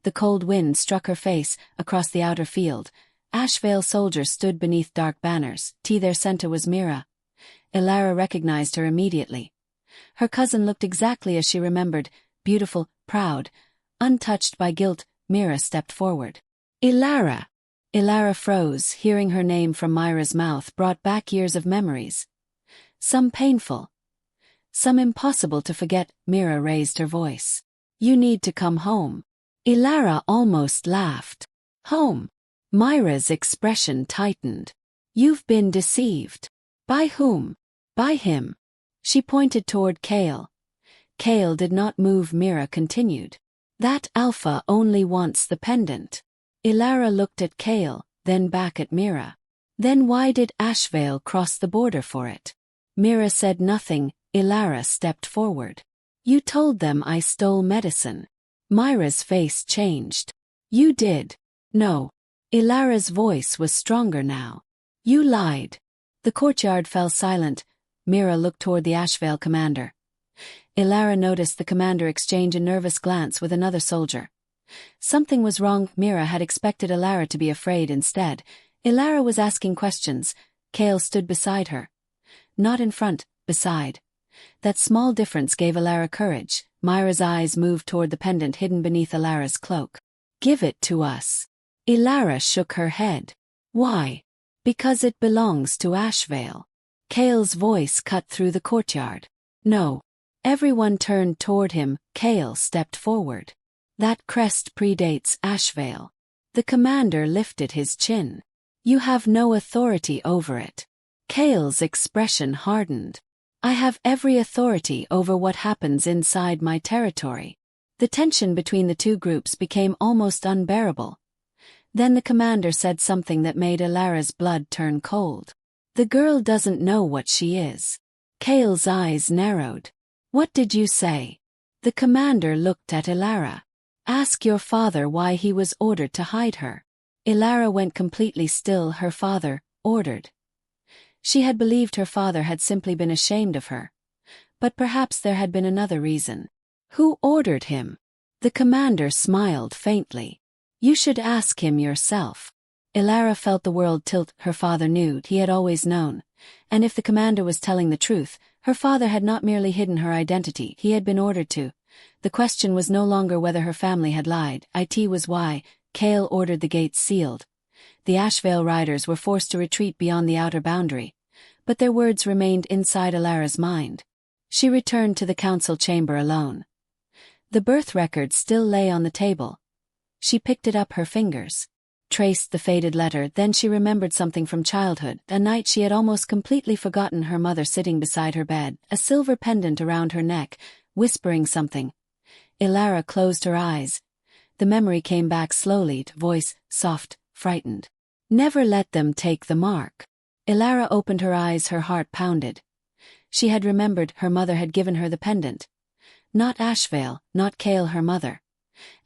The cold wind struck her face across the outer field. Ashvale soldiers stood beneath dark banners. Their center was Mira. Elara recognized her immediately. Her cousin looked exactly as she remembered, beautiful, proud, untouched by guilt. Mira stepped forward. Elara! Elara froze. Hearing her name from Myra's mouth brought back years of memories. Some painful. Some impossible to forget. Mira raised her voice. You need to come home. Elara almost laughed. Home. Myra's expression tightened. You've been deceived. By whom? By him. She pointed toward Kael. Kael did not move. Mira continued. That alpha only wants the pendant. Elara looked at Kael, then back at Mira. Then why did Ashvale cross the border for it? Mira said nothing. Elara stepped forward. You told them I stole medicine. Myra's face changed. You did. No. Elara's voice was stronger now. You lied. The courtyard fell silent. Mira looked toward the Ashvale commander. Elara noticed the commander exchange a nervous glance with another soldier. Something was wrong. Mira had expected Elara to be afraid instead. Elara was asking questions. Kael stood beside her. Not in front, beside. That small difference gave Elara courage. Myra's eyes moved toward the pendant hidden beneath Elara's cloak. Give it to us. Elara shook her head. Why? Because it belongs to Ashvale. Kael's voice cut through the courtyard. No. Everyone turned toward him. Kael stepped forward. That crest predates Ashvale. The commander lifted his chin. You have no authority over it. Kael's expression hardened. I have every authority over what happens inside my territory. The tension between the two groups became almost unbearable. Then the commander said something that made Elara's blood turn cold. The girl doesn't know what she is. Kael's eyes narrowed. What did you say? The commander looked at Elara. Ask your father why he was ordered to hide her. Elara went completely still. Her father ordered. She had believed her father had simply been ashamed of her. But perhaps there had been another reason. Who ordered him? The commander smiled faintly. You should ask him yourself. Elara felt the world tilt. Her father knew. He had always known. And if the commander was telling the truth, her father had not merely hidden her identity, he had been ordered to. The question was no longer whether her family had lied. It was why. Kael ordered the gates sealed. The Ashvale riders were forced to retreat beyond the outer boundary. But their words remained inside Elara's mind. She returned to the council chamber alone. The birth record still lay on the table. She picked it up, her fingers. Traced the faded letter. Then she remembered something from childhood, a night she had almost completely forgotten, her mother sitting beside her bed, a silver pendant around her neck, whispering something. Elara closed her eyes. The memory came back slowly, voice, soft, frightened. Never let them take the mark. Elara opened her eyes, her heart pounded. She had remembered her mother had given her the pendant. Not Ashvale, not Kael, her mother.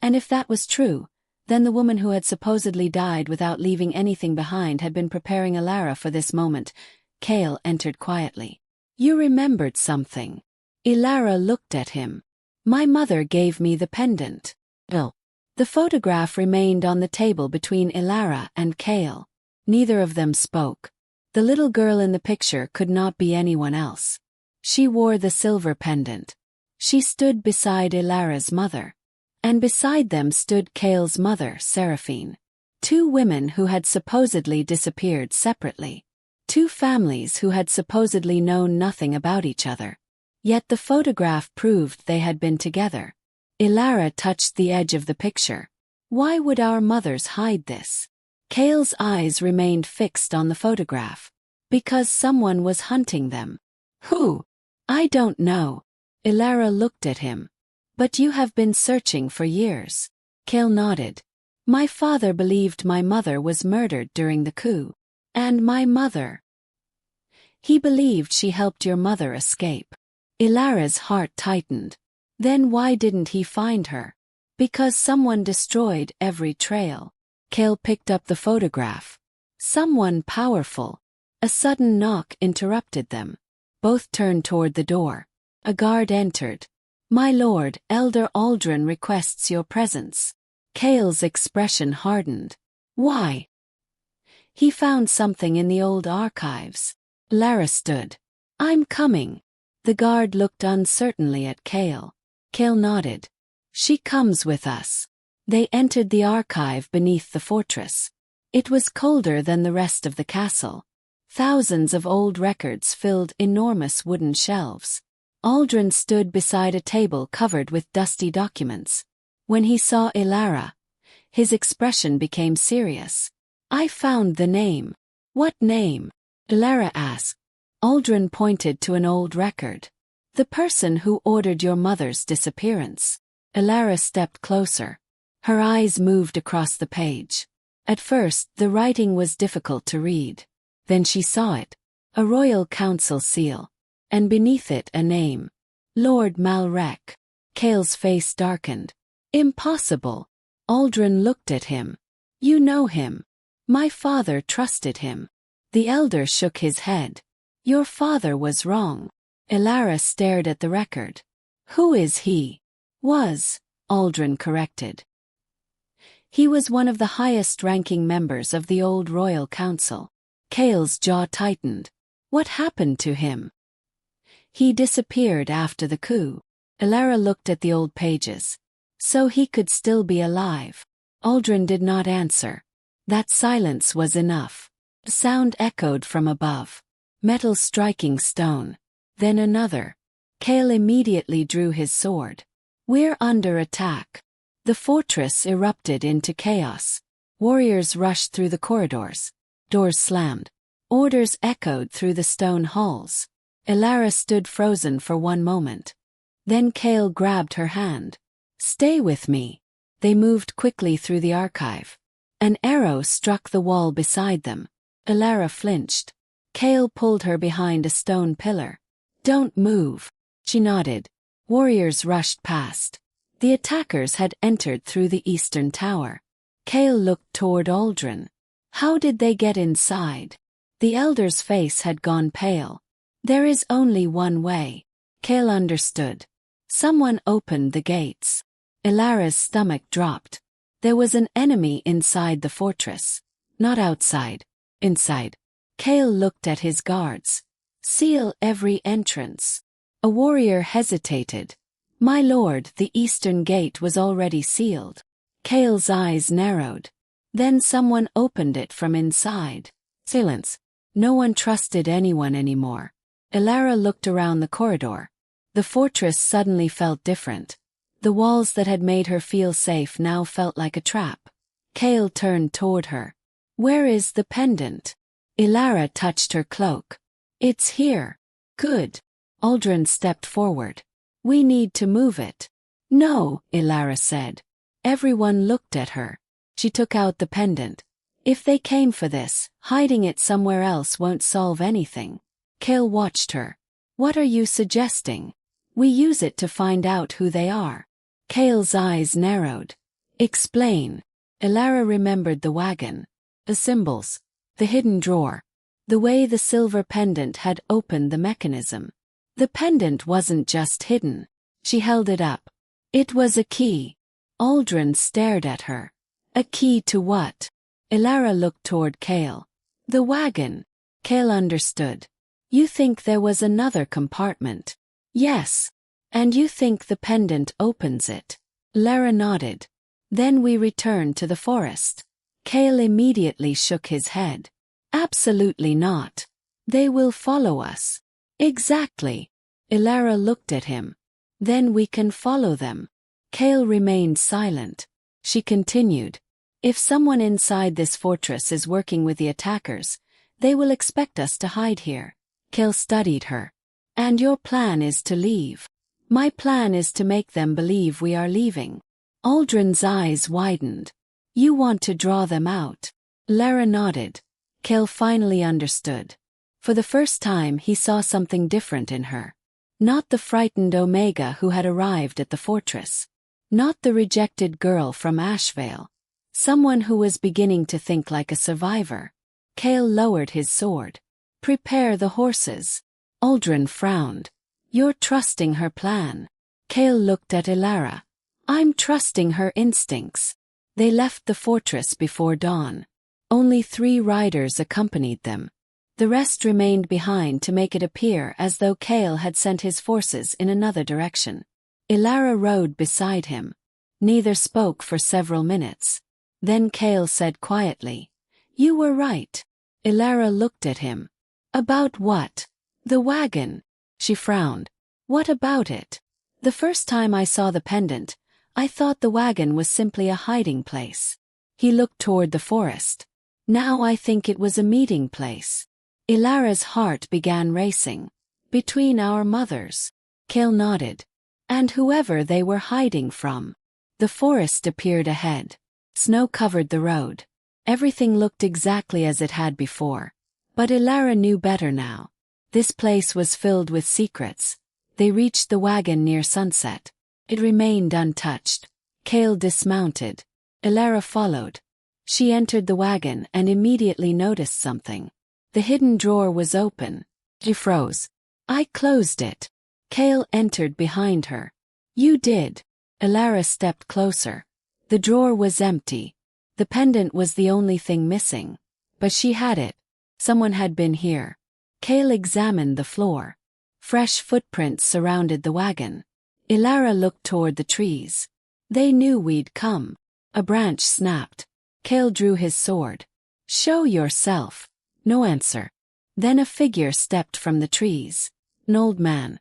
And if that was true, then the woman who had supposedly died without leaving anything behind had been preparing Elara for this moment. Kael entered quietly. You remembered something. Elara looked at him. My mother gave me the pendant. Oh. The photograph remained on the table between Elara and Kael. Neither of them spoke. The little girl in the picture could not be anyone else. She wore the silver pendant. She stood beside Elara's mother. And beside them stood Kael's mother, Seraphine. Two women who had supposedly disappeared separately. Two families who had supposedly known nothing about each other. Yet the photograph proved they had been together. Elara touched the edge of the picture. Why would our mothers hide this? Kael's eyes remained fixed on the photograph. Because someone was hunting them. Who? I don't know. Elara looked at him. But you have been searching for years. Kael nodded. My father believed my mother was murdered during the coup. And my mother. He believed she helped your mother escape. Elara's heart tightened. Then why didn't he find her? Because someone destroyed every trail. Kael picked up the photograph. Someone powerful. A sudden knock interrupted them. Both turned toward the door. A guard entered. My lord, Elder Aldrin requests your presence. Kael's expression hardened. Why? He found something in the old archives. Lara stood. I'm coming. The guard looked uncertainly at Kael. Kael nodded. She comes with us. They entered the archive beneath the fortress. It was colder than the rest of the castle. Thousands of old records filled enormous wooden shelves. Aldrin stood beside a table covered with dusty documents. When he saw Elara, his expression became serious. I found the name. What name? Elara asked. Aldrin pointed to an old record. The person who ordered your mother's disappearance. Elara stepped closer. Her eyes moved across the page. At first, the writing was difficult to read. Then she saw it. A royal council seal. And beneath it a name. Lord Malrec. Kael's face darkened. Impossible. Aldrin looked at him. You know him. My father trusted him. The elder shook his head. Your father was wrong. Elara stared at the record. Who is he? Was, Aldrin corrected. He was one of the highest-ranking members of the old royal council. Kael's jaw tightened. What happened to him? He disappeared after the coup. Elara looked at the old pages. So he could still be alive. Aldrin did not answer. That silence was enough. The sound echoed from above. Metal striking stone. Then another. Kael immediately drew his sword. We're under attack. The fortress erupted into chaos. Warriors rushed through the corridors. Doors slammed. Orders echoed through the stone halls. Elara stood frozen for one moment. Then Kael grabbed her hand. Stay with me. They moved quickly through the archive. An arrow struck the wall beside them. Elara flinched. Kael pulled her behind a stone pillar. Don't move. She nodded. Warriors rushed past. The attackers had entered through the eastern tower. Kael looked toward Aldrin. How did they get inside? The elder's face had gone pale. There is only one way. Kael understood. Someone opened the gates. Elara's stomach dropped. There was an enemy inside the fortress. Not outside. Inside. Kael looked at his guards. Seal every entrance. A warrior hesitated. My lord, the eastern gate was already sealed. Kael's eyes narrowed. Then someone opened it from inside. Silence. No one trusted anyone anymore. Elara looked around the corridor. The fortress suddenly felt different. The walls that had made her feel safe now felt like a trap. Kael turned toward her. Where is the pendant? Elara touched her cloak. It's here. Good. Aldrin stepped forward. We need to move it. No, Elara said. Everyone looked at her. She took out the pendant. If they came for this, hiding it somewhere else won't solve anything. Kael watched her. What are you suggesting? We use it to find out who they are. Kael's eyes narrowed. Explain. Elara remembered the wagon. The symbols. The hidden drawer. The way the silver pendant had opened the mechanism. The pendant wasn't just hidden. She held it up. It was a key. Aldrin stared at her. A key to what? Elara looked toward Kael. The wagon. Kael understood. You think there was another compartment? Yes. And you think the pendant opens it? Elara nodded. Then we return to the forest. Kael immediately shook his head. Absolutely not. They will follow us. Exactly. Elara looked at him. Then we can follow them. Kael remained silent. She continued. If someone inside this fortress is working with the attackers, they will expect us to hide here. Kael studied her. And your plan is to leave. My plan is to make them believe we are leaving. Aldrin's eyes widened. You want to draw them out. Elara nodded. Kael finally understood. For the first time he saw something different in her. Not the frightened Omega who had arrived at the fortress. Not the rejected girl from Ashvale. Someone who was beginning to think like a survivor. Kael lowered his sword. Prepare the horses. Aldrin frowned. You're trusting her plan. Kael looked at Elara. I'm trusting her instincts. They left the fortress before dawn. Only 3 riders accompanied them. The rest remained behind to make it appear as though Kael had sent his forces in another direction. Elara rode beside him. Neither spoke for several minutes. Then Kael said quietly, You were right. Elara looked at him. About what? The wagon. She frowned. What about it? The first time I saw the pendant, I thought the wagon was simply a hiding place. He looked toward the forest. Now I think it was a meeting place. Elara's heart began racing. Between our mothers. Kael nodded. And whoever they were hiding from. The forest appeared ahead. Snow covered the road. Everything looked exactly as it had before. But Elara knew better now. This place was filled with secrets. They reached the wagon near sunset. It remained untouched. Kael dismounted. Elara followed. She entered the wagon and immediately noticed something. The hidden drawer was open. She froze. I closed it. Kael entered behind her. You did. Elara stepped closer. The drawer was empty. The pendant was the only thing missing. But she had it. Someone had been here. Kael examined the floor. Fresh footprints surrounded the wagon. Elara looked toward the trees. They knew we'd come. A branch snapped. Kael drew his sword. Show yourself. No answer. Then a figure stepped from the trees. An old man.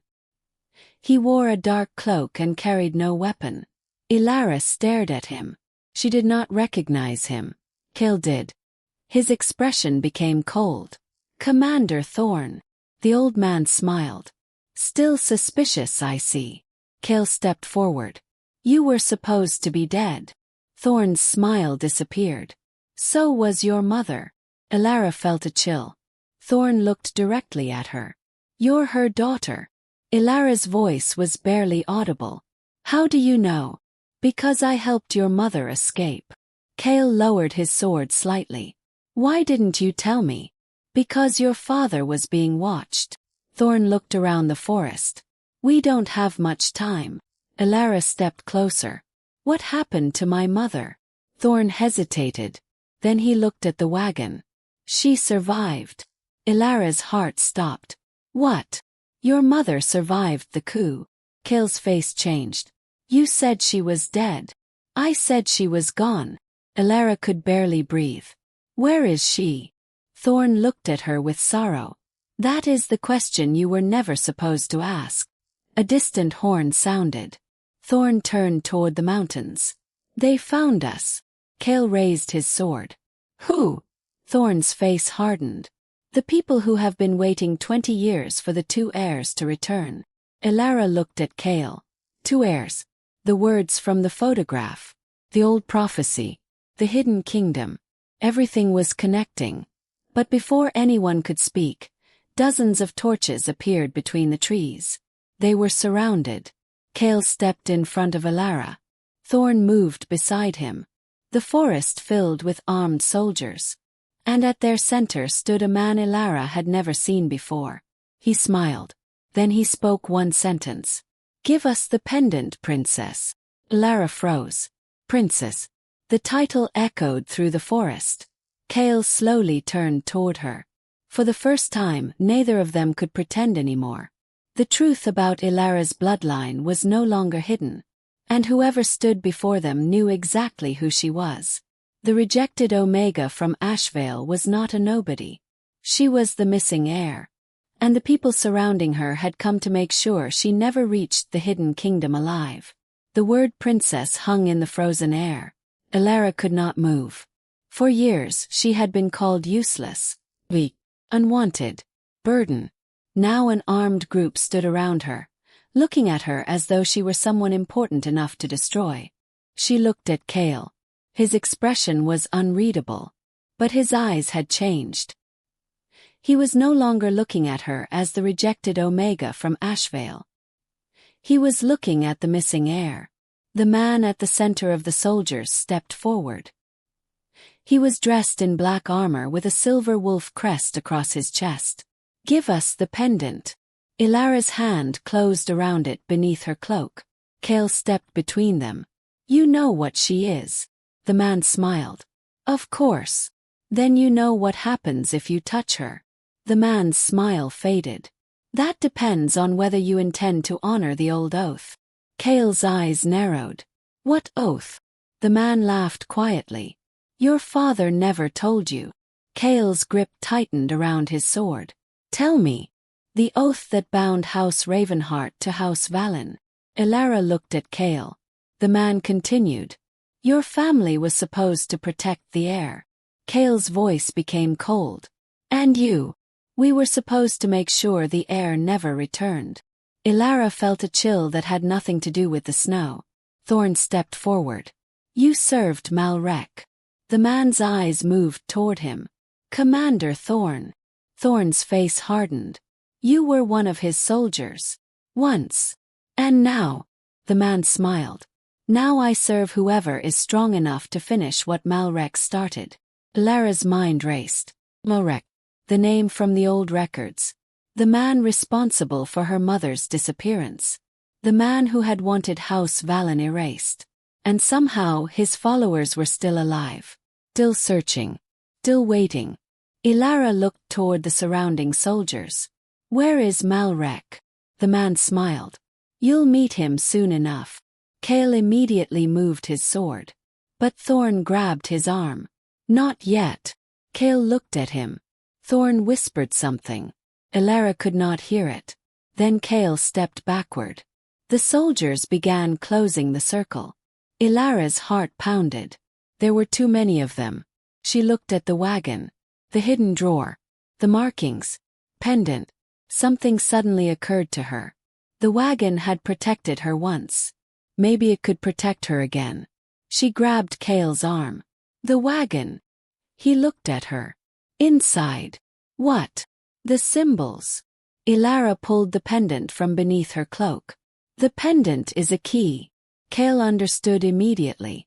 He wore a dark cloak and carried no weapon. Elara stared at him. She did not recognize him. Kael did. His expression became cold. Commander Thorn. The old man smiled. Still suspicious, I see. Kael stepped forward. You were supposed to be dead. Thorn's smile disappeared. So was your mother. Elara felt a chill. Thorn looked directly at her. You're her daughter. Elara's voice was barely audible. How do you know? Because I helped your mother escape. Kael lowered his sword slightly. Why didn't you tell me? Because your father was being watched. Thorn looked around the forest. We don't have much time. Elara stepped closer. What happened to my mother? Thorn hesitated. Then he looked at the wagon. She survived. Elara's heart stopped. What? Your mother survived the coup. Kael's face changed. You said she was dead. I said she was gone. Elara could barely breathe. Where is she? Thorn looked at her with sorrow. That is the question you were never supposed to ask. A distant horn sounded. Thorn turned toward the mountains. They found us. Kael raised his sword. Who? Thorn's face hardened. The people who have been waiting 20 years for the two heirs to return. Elara looked at Kael. Two heirs. The words from the photograph. The old prophecy. The hidden kingdom. Everything was connecting. But before anyone could speak, dozens of torches appeared between the trees. They were surrounded. Kael stepped in front of Elara. Thorn moved beside him. The forest filled with armed soldiers. And at their center stood a man Elara had never seen before. He smiled. Then he spoke one sentence. Give us the pendant, princess. Elara froze. Princess. The title echoed through the forest. Kael slowly turned toward her. For the first time, neither of them could pretend anymore. The truth about Elara's bloodline was no longer hidden. And whoever stood before them knew exactly who she was. The rejected Omega from Ashvale was not a nobody. She was the missing heir. And the people surrounding her had come to make sure she never reached the hidden kingdom alive. The word princess hung in the frozen air. Elara could not move. For years she had been called useless, weak, unwanted, burden. Now an armed group stood around her, looking at her as though she were someone important enough to destroy. She looked at Kael. His expression was unreadable. But his eyes had changed. He was no longer looking at her as the rejected Omega from Ashvale. He was looking at the missing heir. The man at the center of the soldiers stepped forward. He was dressed in black armor with a silver wolf crest across his chest. Give us the pendant. Elara's hand closed around it beneath her cloak. Kael stepped between them. You know what she is. The man smiled. Of course. Then you know what happens if you touch her. The man's smile faded. That depends on whether you intend to honor the old oath. Kael's eyes narrowed. What oath? The man laughed quietly. Your father never told you. Kael's grip tightened around his sword. Tell me. The oath that bound House Ravenhart to House Valen. Elara looked at Kael. The man continued. Your family was supposed to protect the heir. Kael's voice became cold. And you? We were supposed to make sure the heir never returned. Elara felt a chill that had nothing to do with the snow. Thorn stepped forward. You served Malrec. The man's eyes moved toward him. Commander Thorn. Thorn's face hardened. You were one of his soldiers. Once. And now. The man smiled. Now I serve whoever is strong enough to finish what Malrec started. Elara's mind raced. Malrec. The name from the old records. The man responsible for her mother's disappearance. The man who had wanted House Valen erased. And somehow his followers were still alive. Still searching. Still waiting. Elara looked toward the surrounding soldiers. Where is Malrec? The man smiled. You'll meet him soon enough. Kael immediately moved his sword. But Thorn grabbed his arm. Not yet. Kael looked at him. Thorn whispered something. Elara could not hear it. Then Kael stepped backward. The soldiers began closing the circle. Elara's heart pounded. There were too many of them. She looked at the wagon. The hidden drawer. The markings. Pendant. Something suddenly occurred to her. The wagon had protected her once. Maybe it could protect her again. She grabbed Kael's arm. The wagon. He looked at her. Inside. What? The symbols. Elara pulled the pendant from beneath her cloak. The pendant is a key. Kael understood immediately.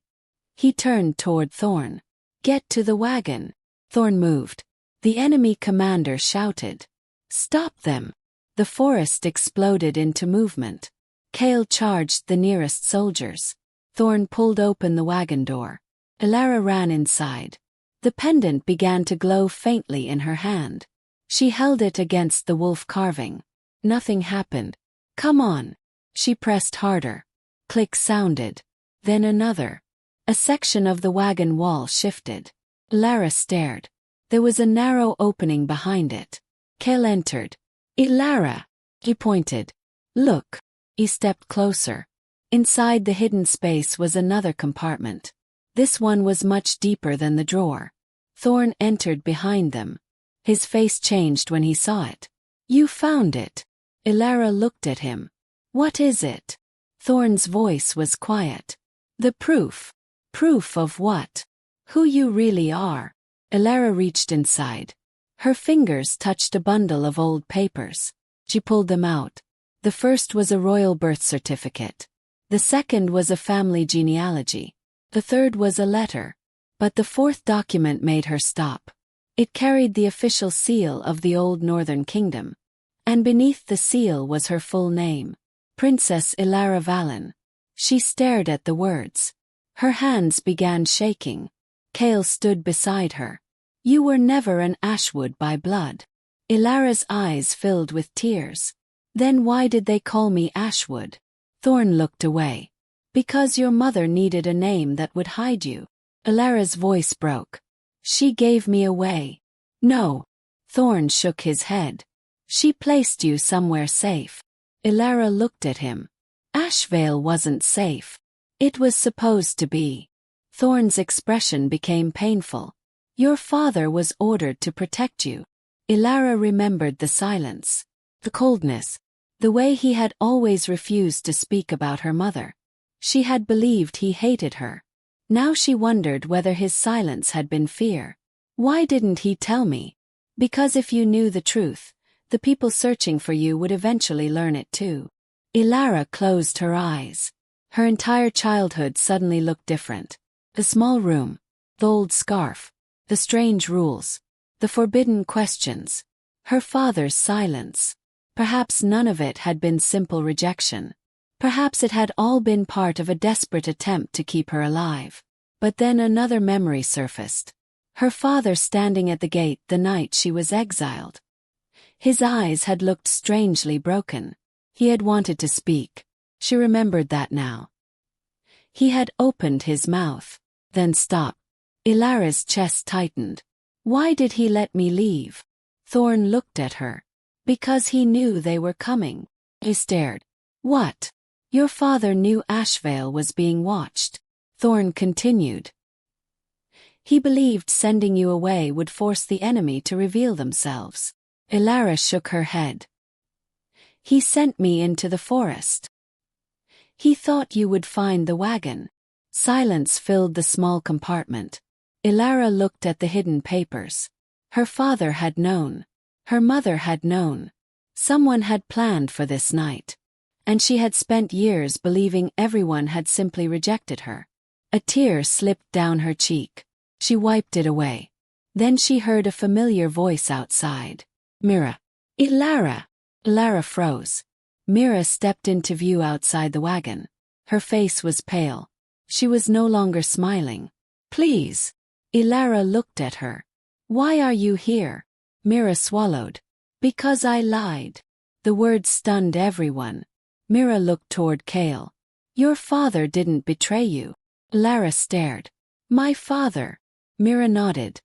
He turned toward Thorn. Get to the wagon. Thorn moved. The enemy commander shouted. Stop them. The forest exploded into movement. Kael charged the nearest soldiers. Thorn pulled open the wagon door. Elara ran inside. The pendant began to glow faintly in her hand. She held it against the wolf carving. Nothing happened. Come on. She pressed harder. Click sounded. Then another. A section of the wagon wall shifted. Elara stared. There was a narrow opening behind it. Kael entered. Elara. He pointed. Look. He stepped closer. Inside the hidden space was another compartment. This one was much deeper than the drawer. Thorn entered behind them. His face changed when he saw it. You found it. Elara looked at him. What is it? Thorn's voice was quiet. The proof. Proof of what? Who you really are. Elara reached inside. Her fingers touched a bundle of old papers. She pulled them out. The first was a royal birth certificate. The second was a family genealogy. The third was a letter. But the fourth document made her stop. It carried the official seal of the old northern kingdom. And beneath the seal was her full name. Princess Elara Valen. She stared at the words. Her hands began shaking. Kael stood beside her. You were never an Ashwood by blood. Elara's eyes filled with tears. Then why did they call me Ashwood? Thorn looked away. Because your mother needed a name that would hide you. Elara's voice broke. She gave me away. No. Thorn shook his head. She placed you somewhere safe. Elara looked at him. Ashvale wasn't safe. It was supposed to be. Thorn's expression became painful. Your father was ordered to protect you. Elara remembered the silence. The coldness. The way he had always refused to speak about her mother. She had believed he hated her. Now she wondered whether his silence had been fear. Why didn't he tell me? Because if you knew the truth, the people searching for you would eventually learn it too. Elara closed her eyes. Her entire childhood suddenly looked different. The small room. The old scarf. The strange rules. The forbidden questions. Her father's silence. Perhaps none of it had been simple rejection. Perhaps it had all been part of a desperate attempt to keep her alive. But then another memory surfaced. Her father standing at the gate the night she was exiled. His eyes had looked strangely broken. He had wanted to speak. She remembered that now. He had opened his mouth, then stopped. Elara's chest tightened. Why did he let me leave? Thorn looked at her. Because he knew they were coming. He stared. What? Your father knew Ashvale was being watched. Thorn continued. He believed sending you away would force the enemy to reveal themselves. Elara shook her head. He sent me into the forest. He thought you would find the wagon. Silence filled the small compartment. Elara looked at the hidden papers. Her father had known. Her mother had known. Someone had planned for this night. And she had spent years believing everyone had simply rejected her. A tear slipped down her cheek. She wiped it away. Then she heard a familiar voice outside. Mira. Elara. Elara froze. Mira stepped into view outside the wagon. Her face was pale. She was no longer smiling. Please. Elara looked at her. Why are you here? Mira swallowed. Because I lied. The words stunned everyone. Mira looked toward Kael. Your father didn't betray you. Elara stared. My father. Mira nodded.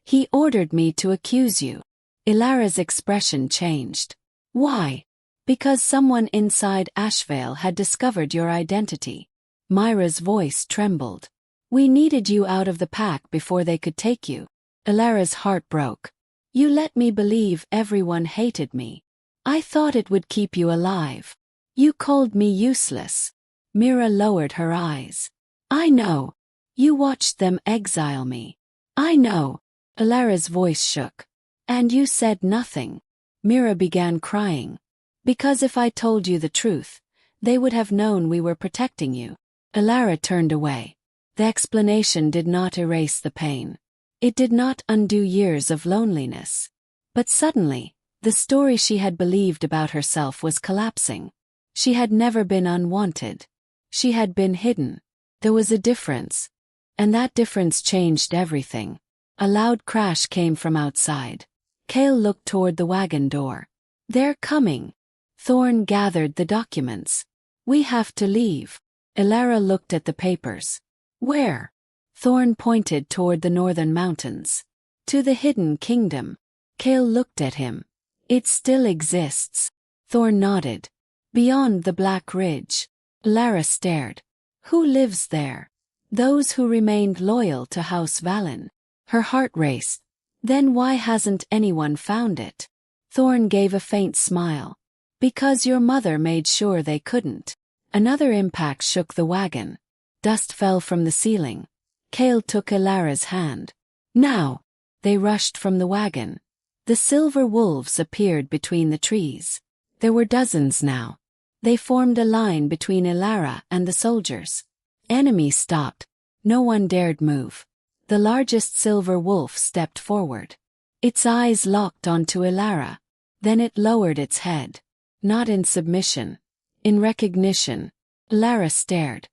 He ordered me to accuse you. Elara's expression changed. Why? Because someone inside Ashvale had discovered your identity. Myra's voice trembled. We needed you out of the pack before they could take you. Elara's heart broke. You let me believe everyone hated me. I thought it would keep you alive. You called me useless. Mira lowered her eyes. I know. You watched them exile me. I know. Elara's voice shook. And you said nothing. Mira began crying. Because if I told you the truth, they would have known we were protecting you. Elara turned away. The explanation did not erase the pain. It did not undo years of loneliness. But suddenly, the story she had believed about herself was collapsing. She had never been unwanted. She had been hidden. There was a difference. And that difference changed everything. A loud crash came from outside. Kael looked toward the wagon door. They're coming. Thorn gathered the documents. We have to leave. Elara looked at the papers. Where? Thorn pointed toward the northern mountains. To the hidden kingdom. Kael looked at him. It still exists. Thorn nodded. Beyond the Black Ridge. Elara stared. Who lives there? Those who remained loyal to House Valen. Her heart raced. Then why hasn't anyone found it? Thorn gave a faint smile. Because your mother made sure they couldn't. Another impact shook the wagon. Dust fell from the ceiling. Kael took Elara's hand. Now! They rushed from the wagon. The silver wolves appeared between the trees. There were dozens now. They formed a line between Elara and the soldiers. Enemy stopped. No one dared move. The largest silver wolf stepped forward. Its eyes locked onto Elara. Then it lowered its head. Not in submission. In recognition. Elara stared.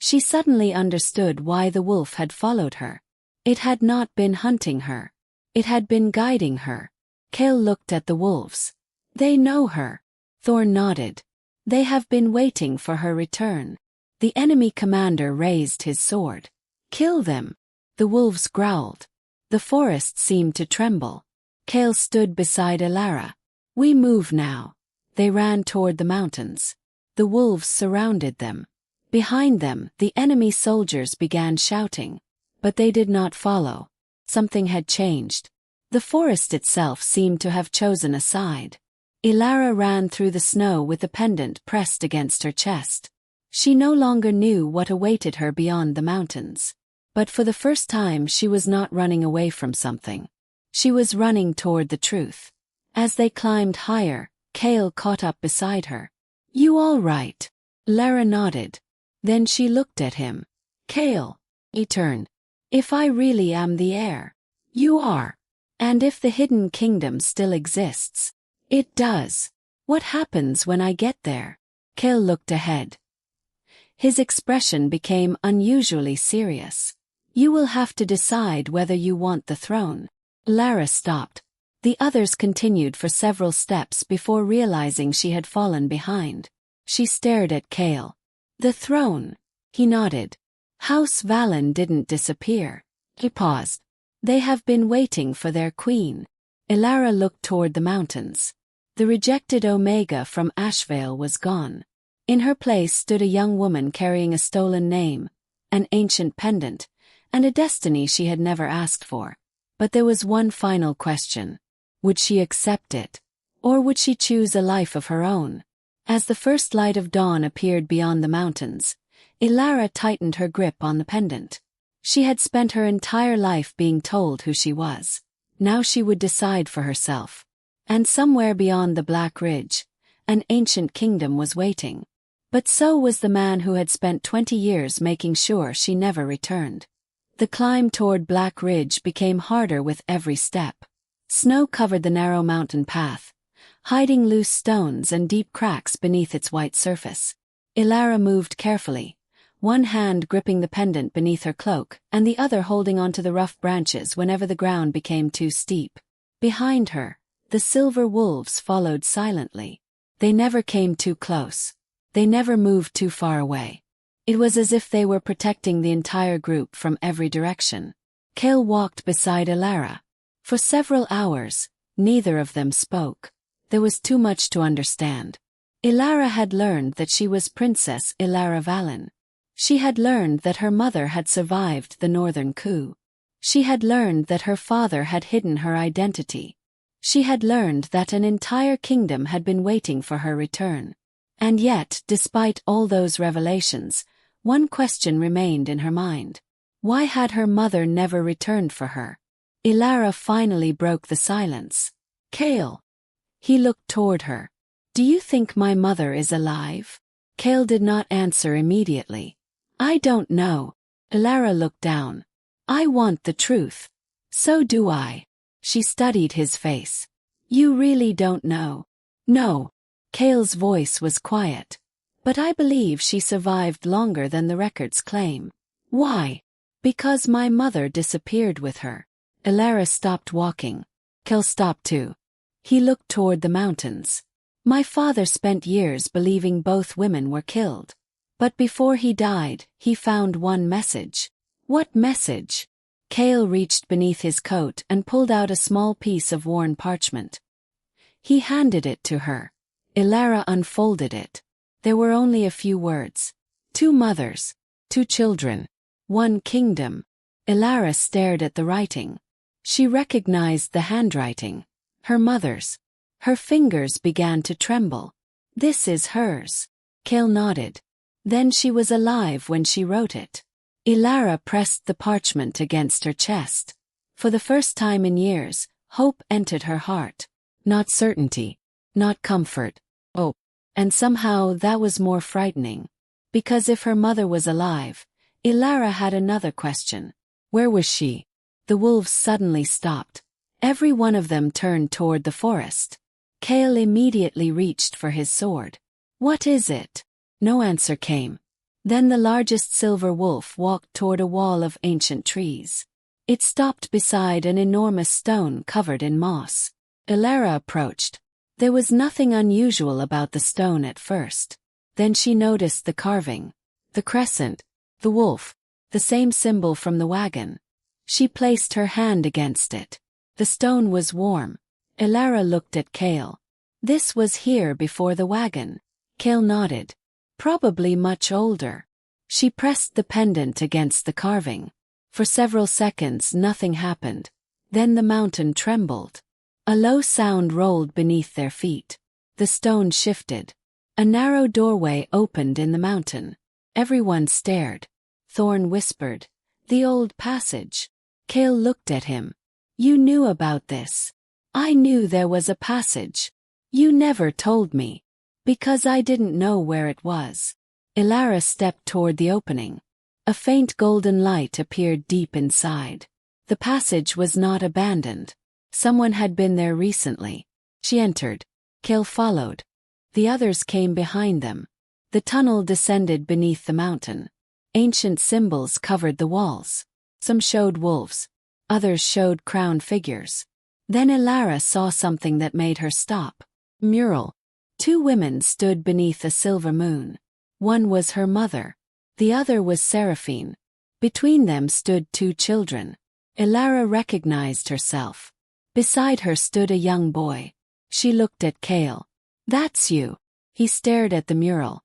She suddenly understood why the wolf had followed her. It had not been hunting her. It had been guiding her. Kael looked at the wolves. They know her. Thorn nodded. They have been waiting for her return. The enemy commander raised his sword. Kill them. The wolves growled. The forest seemed to tremble. Kael stood beside Elara. We move now. They ran toward the mountains. The wolves surrounded them. Behind them, the enemy soldiers began shouting. But they did not follow. Something had changed. The forest itself seemed to have chosen a side. Elara ran through the snow with the pendant pressed against her chest. She no longer knew what awaited her beyond the mountains. But for the first time she was not running away from something. She was running toward the truth. As they climbed higher, Kael caught up beside her. You all right? Elara nodded. Then she looked at him. Kael. He turned. If I really am the heir. You are. And if the hidden kingdom still exists. It does. What happens when I get there? Kael looked ahead. His expression became unusually serious. You will have to decide whether you want the throne. Elara stopped. The others continued for several steps before realizing she had fallen behind. She stared at Kael. The throne. He nodded. House Valen didn't disappear. He paused. They have been waiting for their queen. Elara looked toward the mountains. The rejected Omega from Ashvale was gone. In her place stood a young woman carrying a stolen name, an ancient pendant, and a destiny she had never asked for. But there was one final question. Would she accept it? Or would she choose a life of her own? As the first light of dawn appeared beyond the mountains, Elara tightened her grip on the pendant. She had spent her entire life being told who she was. Now she would decide for herself. And somewhere beyond the Black Ridge, an ancient kingdom was waiting. But so was the man who had spent 20 years making sure she never returned. The climb toward Black Ridge became harder with every step. Snow covered the narrow mountain path, hiding loose stones and deep cracks beneath its white surface. Elara moved carefully, one hand gripping the pendant beneath her cloak and the other holding onto the rough branches whenever the ground became too steep. Behind her, the silver wolves followed silently. They never came too close. They never moved too far away. It was as if they were protecting the entire group from every direction. Kael walked beside Elara. For several hours, neither of them spoke. There was too much to understand. Elara had learned that she was Princess Elara Valen. She had learned that her mother had survived the northern coup. She had learned that her father had hidden her identity. She had learned that an entire kingdom had been waiting for her return. And yet, despite all those revelations, one question remained in her mind. Why had her mother never returned for her? Elara finally broke the silence. Kael. He looked toward her. Do you think my mother is alive? Kael did not answer immediately. I don't know. Elara looked down. I want the truth. So do I. She studied his face. You really don't know? No. Kael's voice was quiet. But I believe she survived longer than the records claim. Why? Because my mother disappeared with her. Elara stopped walking. Kael stopped too. He looked toward the mountains. My father spent years believing both women were killed. But before he died, he found one message. What message? Kael reached beneath his coat and pulled out a small piece of worn parchment. He handed it to her. Elara unfolded it. There were only a few words. 2 mothers, 2 children, 1 kingdom. Elara stared at the writing. She recognized the handwriting. Her mother's. Her fingers began to tremble. This is hers. Kael nodded. Then she was alive when she wrote it. Elara pressed the parchment against her chest. For the first time in years, hope entered her heart. Not certainty. Not comfort. Oh. And somehow that was more frightening. Because if her mother was alive, Elara had another question. Where was she? The wolves suddenly stopped. Every one of them turned toward the forest. Kael immediately reached for his sword. What is it? No answer came. Then the largest silver wolf walked toward a wall of ancient trees. It stopped beside an enormous stone covered in moss. Elara approached. There was nothing unusual about the stone at first. Then she noticed the carving. The crescent. The wolf. The same symbol from the wagon. She placed her hand against it. The stone was warm. Elara looked at Kael. This was here before the wagon. Kael nodded. Probably much older. She pressed the pendant against the carving. For several seconds nothing happened. Then the mountain trembled. A low sound rolled beneath their feet. The stone shifted. A narrow doorway opened in the mountain. Everyone stared. Thorn whispered, "The old passage." Kael looked at him. "You knew about this." "I knew there was a passage. You never told me. Because I didn't know where it was." Elara stepped toward the opening. A faint golden light appeared deep inside. The passage was not abandoned. Someone had been there recently. She entered. Kael followed. The others came behind them. The tunnel descended beneath the mountain. Ancient symbols covered the walls. Some showed wolves. Others showed crowned figures. Then Elara saw something that made her stop. Mural. 2 women stood beneath a silver moon. One was her mother. The other was Seraphine. Between them stood 2 children. Elara recognized herself. Beside her stood a young boy. She looked at Kael. "That's you." He stared at the mural.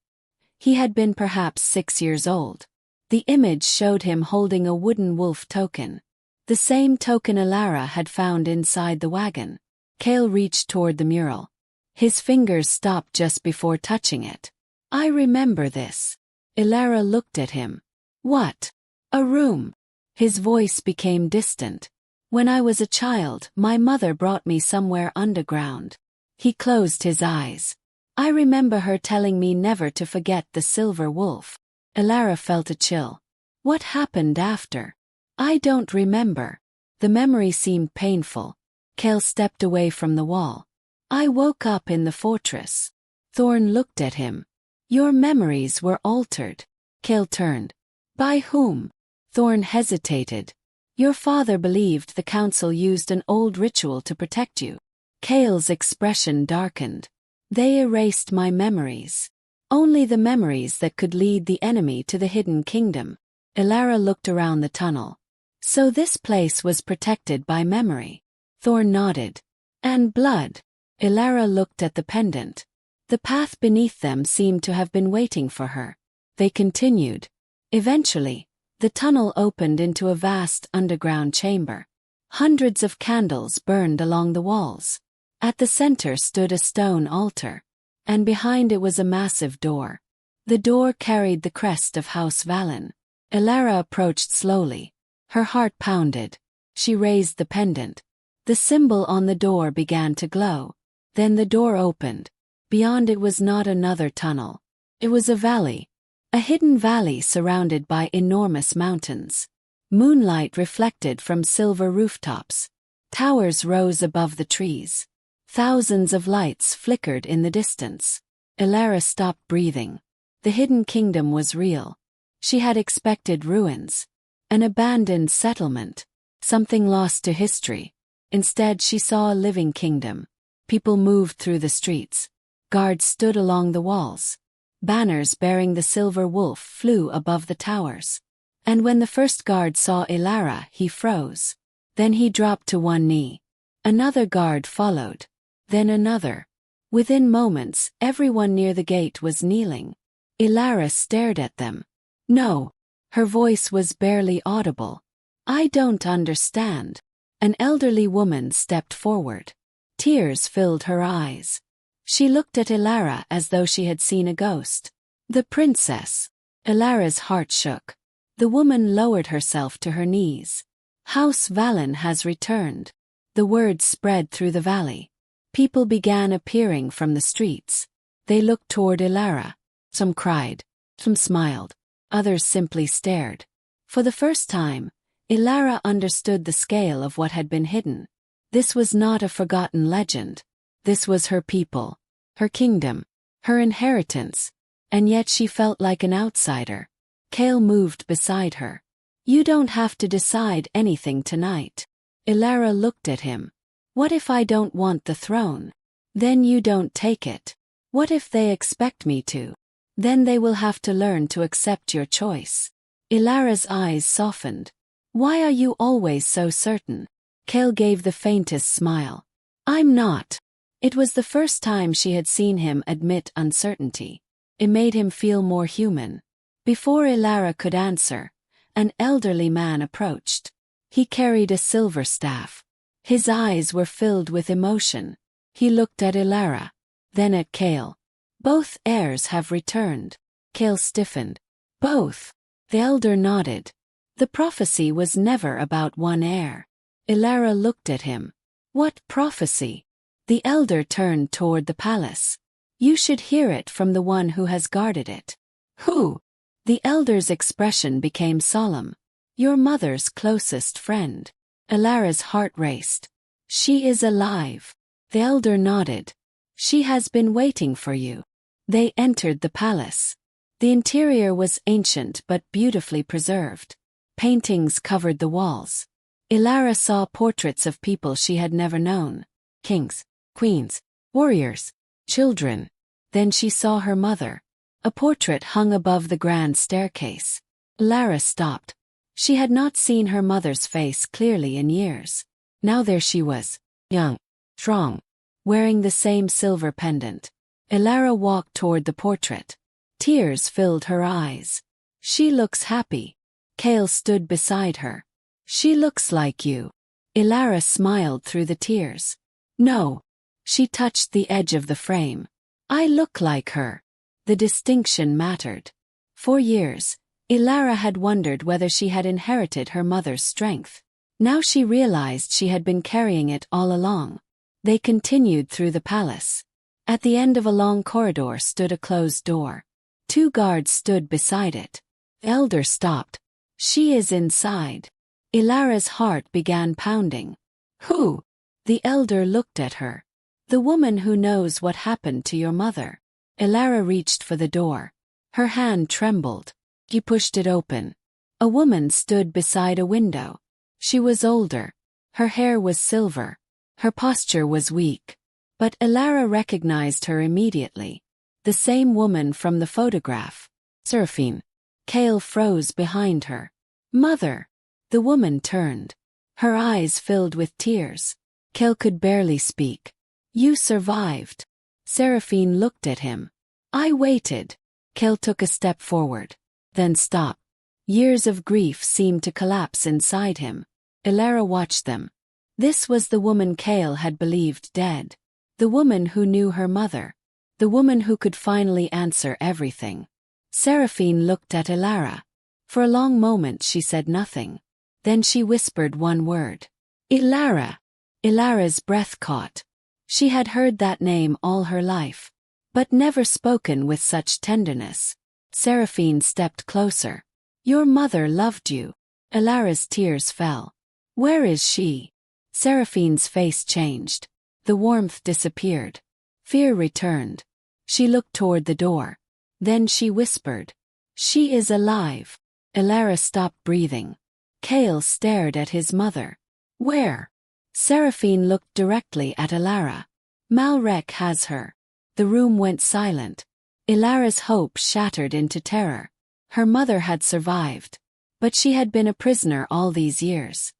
He had been perhaps 6 years old. The image showed him holding a wooden wolf token. The same token Elara had found inside the wagon. Kael reached toward the mural. His fingers stopped just before touching it. "I remember this." Elara looked at him. "What?" "A room." His voice became distant. "When I was a child, my mother brought me somewhere underground." He closed his eyes. "I remember her telling me never to forget the silver wolf." Elara felt a chill. "What happened after?" "I don't remember." The memory seemed painful. Kael stepped away from the wall. "I woke up in the fortress." Thorn looked at him. "Your memories were altered." Kael turned. By whom? Thorn hesitated. Your father believed the council used an old ritual to protect you. Kael's expression darkened. They erased my memories. Only the memories that could lead the enemy to the hidden kingdom. Elara looked around the tunnel. So this place was protected by memory. Thorn nodded. And blood. Elara looked at the pendant. The path beneath them seemed to have been waiting for her. They continued. Eventually, the tunnel opened into a vast underground chamber. Hundreds of candles burned along the walls. At the center stood a stone altar, and behind it was a massive door. The door carried the crest of House Valen. Elara approached slowly. Her heart pounded. She raised the pendant. The symbol on the door began to glow. Then the door opened. Beyond it was not another tunnel. It was a valley. A hidden valley surrounded by enormous mountains. Moonlight reflected from silver rooftops. Towers rose above the trees. Thousands of lights flickered in the distance. Elara stopped breathing. The hidden kingdom was real. She had expected ruins. An abandoned settlement. Something lost to history. Instead, she saw a living kingdom. People moved through the streets. Guards stood along the walls. Banners bearing the silver wolf flew above the towers. And when the first guard saw Elara, he froze. Then he dropped to one knee. Another guard followed. Then another. Within moments, everyone near the gate was kneeling. Elara stared at them. No. Her voice was barely audible. I don't understand. An elderly woman stepped forward. Tears filled her eyes. She looked at Elara as though she had seen a ghost. The princess. Elara's heart shook. The woman lowered herself to her knees. House Valen has returned. The word spread through the valley. People began appearing from the streets. They looked toward Elara. Some cried. Some smiled. Others simply stared. For the first time, Elara understood the scale of what had been hidden. This was not a forgotten legend. This was her people, her kingdom, her inheritance, and yet she felt like an outsider. Kael moved beside her. You don't have to decide anything tonight. Elara looked at him. What if I don't want the throne? Then you don't take it. What if they expect me to? Then they will have to learn to accept your choice. Elara's eyes softened. Why are you always so certain? Kael gave the faintest smile. I'm not. It was the first time she had seen him admit uncertainty. It made him feel more human. Before Elara could answer, an elderly man approached. He carried a silver staff. His eyes were filled with emotion. He looked at Elara, then at Kael. Both heirs have returned. Kael stiffened. Both. The elder nodded. The prophecy was never about one heir. Elara looked at him. What prophecy? The elder turned toward the palace. You should hear it from the one who has guarded it. Who? The elder's expression became solemn. Your mother's closest friend. Elara's heart raced. She is alive. The elder nodded. She has been waiting for you. They entered the palace. The interior was ancient but beautifully preserved. Paintings covered the walls. Elara saw portraits of people she had never known. Kings, queens, warriors, children. Then she saw her mother. A portrait hung above the grand staircase. Elara stopped. She had not seen her mother's face clearly in years. Now there she was, young, strong, wearing the same silver pendant. Elara walked toward the portrait. Tears filled her eyes. She looks happy. Kael stood beside her. She looks like you. Elara smiled through the tears. No. She touched the edge of the frame. I look like her. The distinction mattered. For years, Elara had wondered whether she had inherited her mother's strength. Now she realized she had been carrying it all along. They continued through the palace. At the end of a long corridor stood a closed door. 2 guards stood beside it. The elder stopped. She is inside. Elara's heart began pounding. Who? The elder looked at her. The woman who knows what happened to your mother. Elara reached for the door. Her hand trembled. He pushed it open. A woman stood beside a window. She was older. Her hair was silver. Her posture was weak. But Elara recognized her immediately. The same woman from the photograph. Seraphine. Kael froze behind her. Mother! The woman turned. Her eyes filled with tears. Kael could barely speak. You survived. Seraphine looked at him. I waited. Kael took a step forward. Then stopped. Years of grief seemed to collapse inside him. Elara watched them. This was the woman Kael had believed dead. The woman who knew her mother. The woman who could finally answer everything. Seraphine looked at Elara. For a long moment she said nothing. Then she whispered one word. Elara. Elara's breath caught. She had heard that name all her life, but never spoken with such tenderness. Seraphine stepped closer. Your mother loved you. Elara's tears fell. Where is she? Seraphine's face changed. The warmth disappeared. Fear returned. She looked toward the door. Then she whispered. She is alive. Elara stopped breathing. Kael stared at his mother. Where? Seraphine looked directly at Elara. Malrec has her. The room went silent. Elara's hope shattered into terror. Her mother had survived. But she had been a prisoner all these years.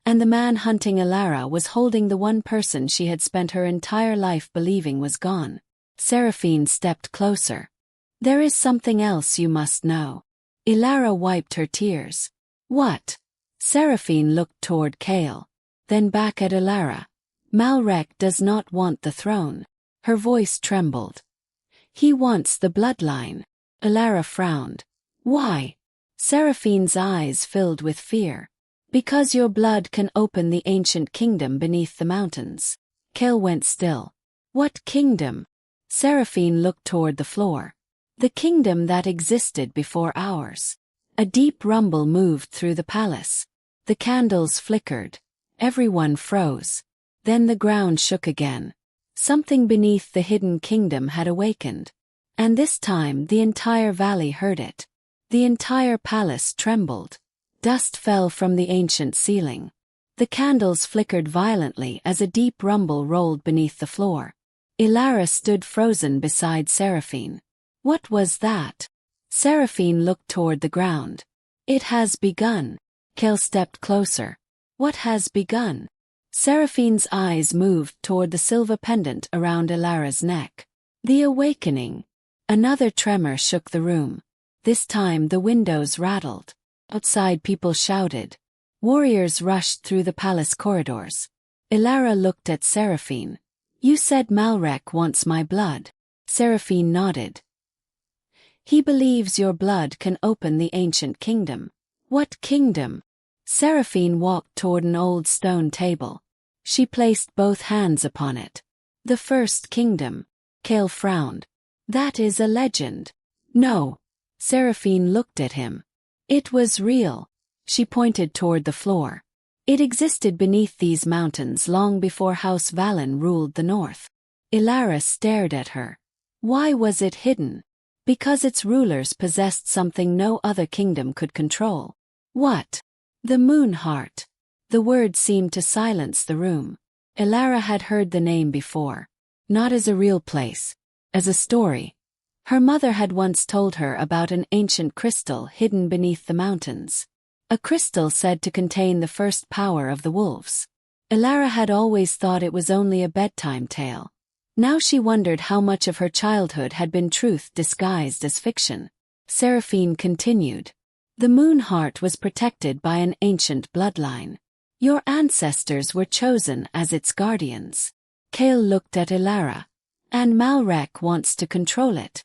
And the man hunting Elara was holding the one person she had spent her entire life believing was gone. Seraphine stepped closer. There is something else you must know. Elara wiped her tears. What? Seraphine looked toward Kael. Then back at Elara. Malrec does not want the throne. Her voice trembled. He wants the bloodline. Elara frowned. Why? Seraphine's eyes filled with fear. Because your blood can open the ancient kingdom beneath the mountains. Kael went still. What kingdom? Seraphine looked toward the floor. The kingdom that existed before ours. A deep rumble moved through the palace. The candles flickered. Everyone froze. Then the ground shook again. Something beneath the hidden kingdom had awakened. And this time the entire valley heard it. The entire palace trembled. Dust fell from the ancient ceiling. The candles flickered violently as a deep rumble rolled beneath the floor. Elara stood frozen beside Seraphine. What was that? Seraphine looked toward the ground. It has begun. Kael stepped closer. What has begun? Seraphine's eyes moved toward the silver pendant around Elara's neck. The awakening. Another tremor shook the room. This time the windows rattled. Outside people shouted. Warriors rushed through the palace corridors. Elara looked at Seraphine. You said Malrec wants my blood. Seraphine nodded. He believes your blood can open the ancient kingdom. What kingdom? Seraphine walked toward an old stone table. She placed both hands upon it. The first kingdom. Kael frowned. That is a legend. No. Seraphine looked at him. It was real. She pointed toward the floor. It existed beneath these mountains long before House Valen ruled the north. Elara stared at her. Why was it hidden? Because its rulers possessed something no other kingdom could control. What? The Moonheart. The word seemed to silence the room. Elara had heard the name before. Not as a real place. As a story. Her mother had once told her about an ancient crystal hidden beneath the mountains. A crystal said to contain the first power of the wolves. Elara had always thought it was only a bedtime tale. Now she wondered how much of her childhood had been truth disguised as fiction. Seraphine continued. The Moonheart was protected by an ancient bloodline. Your ancestors were chosen as its guardians. Kael looked at Elara. And Malrec wants to control it.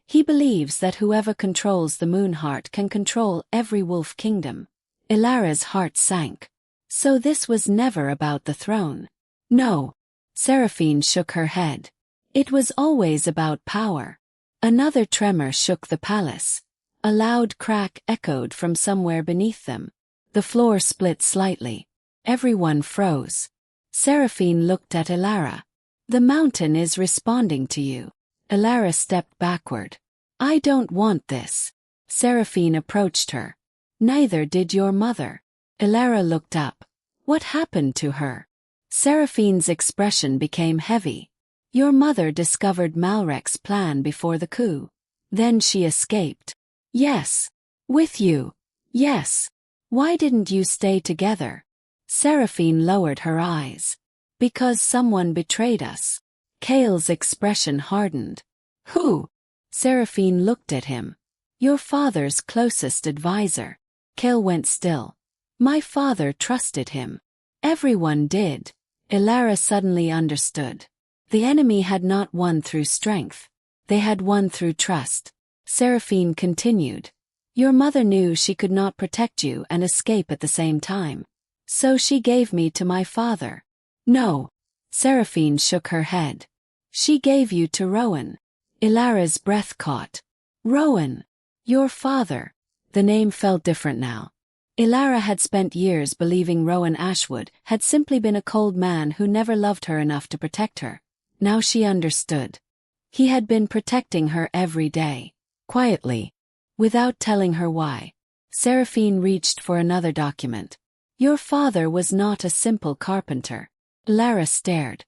He believes that whoever controls the Moonheart can control every wolf kingdom. Elara's heart sank. So this was never about the throne. No. Seraphine shook her head. It was always about power. Another tremor shook the palace. A loud crack echoed from somewhere beneath them. The floor split slightly. Everyone froze. Seraphine looked at Elara. The mountain is responding to you. Elara stepped backward. I don't want this. Seraphine approached her. Neither did your mother. Elara looked up. What happened to her? Seraphine's expression became heavy. Your mother discovered Malrec's plan before the coup. Then she escaped. Yes. With you. Yes. Why didn't you stay together? Seraphine lowered her eyes. Because someone betrayed us. Kael's expression hardened. Who? Seraphine looked at him. Your father's closest advisor. Kael went still. My father trusted him. Everyone did. Elara suddenly understood. The enemy had not won through strength. They had won through trust. Seraphine continued. Your mother knew she could not protect you and escape at the same time. So she gave me to my father. No. Seraphine shook her head. She gave you to Rowan. Elara's breath caught. Rowan. Your father. The name felt different now. Elara had spent years believing Rowan Ashwood had simply been a cold man who never loved her enough to protect her. Now she understood. He had been protecting her every day. Quietly. Without telling her why. Seraphine reached for another document. Your father was not a simple carpenter. Elara stared.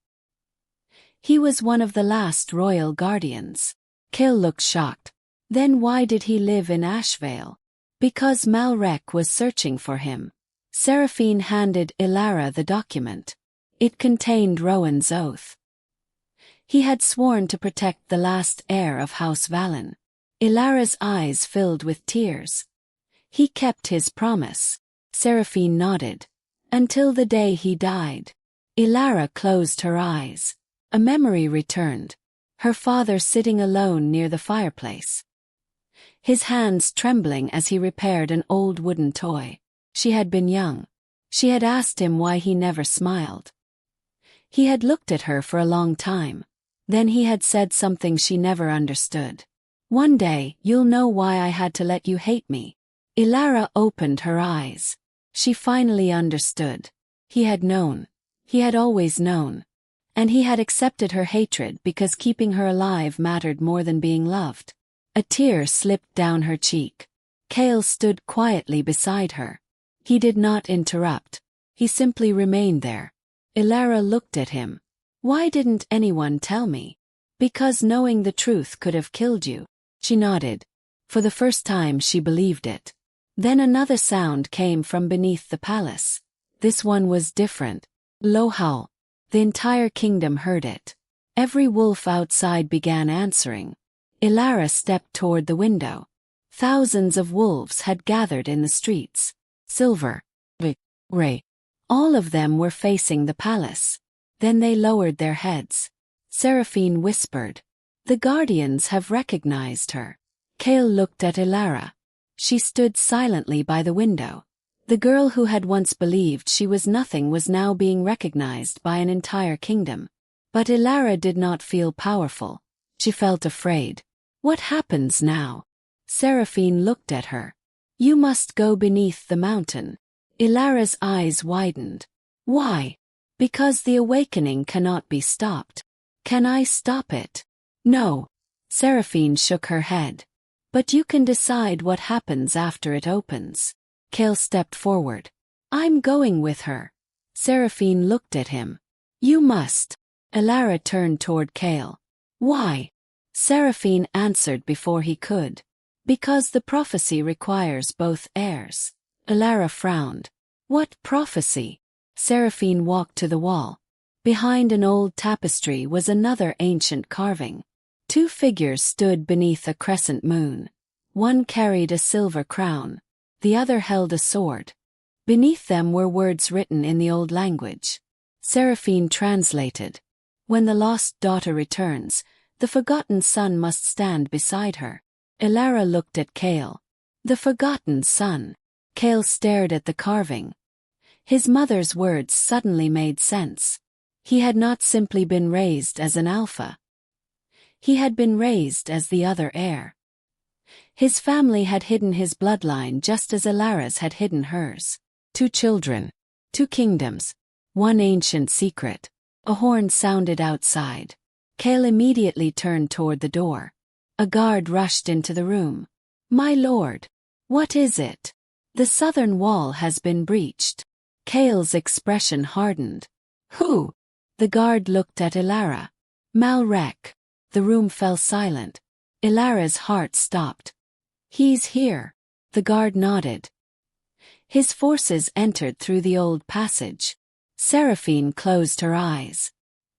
He was one of the last royal guardians. Kael looked shocked. Then why did he live in Ashvale? Because Malrec was searching for him. Seraphine handed Elara the document. It contained Rowan's oath. He had sworn to protect the last heir of House Valen. Elara's eyes filled with tears. He kept his promise. Seraphine nodded. Until the day he died. Elara closed her eyes. A memory returned. Her father sitting alone near the fireplace. His hands trembling as he repaired an old wooden toy. She had been young. She had asked him why he never smiled. He had looked at her for a long time. Then he had said something she never understood. One day, you'll know why I had to let you hate me. Elara opened her eyes. She finally understood. He had known. He had always known. And he had accepted her hatred because keeping her alive mattered more than being loved. A tear slipped down her cheek. Kael stood quietly beside her. He did not interrupt. He simply remained there. Elara looked at him. Why didn't anyone tell me? Because knowing the truth could have killed you. She nodded. For the first time she believed it. Then another sound came from beneath the palace. This one was different. Low howl. The entire kingdom heard it. Every wolf outside began answering. Elara stepped toward the window. Thousands of wolves had gathered in the streets. Silver. Gray. All of them were facing the palace. Then they lowered their heads. Seraphine whispered. The guardians have recognized her. Kael looked at Elara. She stood silently by the window. The girl who had once believed she was nothing was now being recognized by an entire kingdom. But Elara did not feel powerful. She felt afraid. What happens now? Seraphine looked at her. You must go beneath the mountain. Elara's eyes widened. Why? Because the awakening cannot be stopped. Can I stop it? No. Seraphine shook her head. But you can decide what happens after it opens. Kael stepped forward. I'm going with her. Seraphine looked at him. You must. Elara turned toward Kael. Why? Seraphine answered before he could. Because the prophecy requires both heirs. Elara frowned. What prophecy? Seraphine walked to the wall. Behind an old tapestry was another ancient carving. Two figures stood beneath a crescent moon. One carried a silver crown. The other held a sword. Beneath them were words written in the old language. Seraphine translated. When the lost daughter returns, the forgotten son must stand beside her. Elara looked at Kael. The forgotten son. Kael stared at the carving. His mother's words suddenly made sense. He had not simply been raised as an alpha. He had been raised as the other heir. His family had hidden his bloodline just as Elara's had hidden hers. 2 children. 2 kingdoms. 1 ancient secret. A horn sounded outside. Kael immediately turned toward the door. A guard rushed into the room. My lord. What is it? The southern wall has been breached. Kael's expression hardened. Who? The guard looked at Elara. Malrec. The room fell silent. Elara's heart stopped. He's here. The guard nodded. His forces entered through the old passage. Seraphine closed her eyes.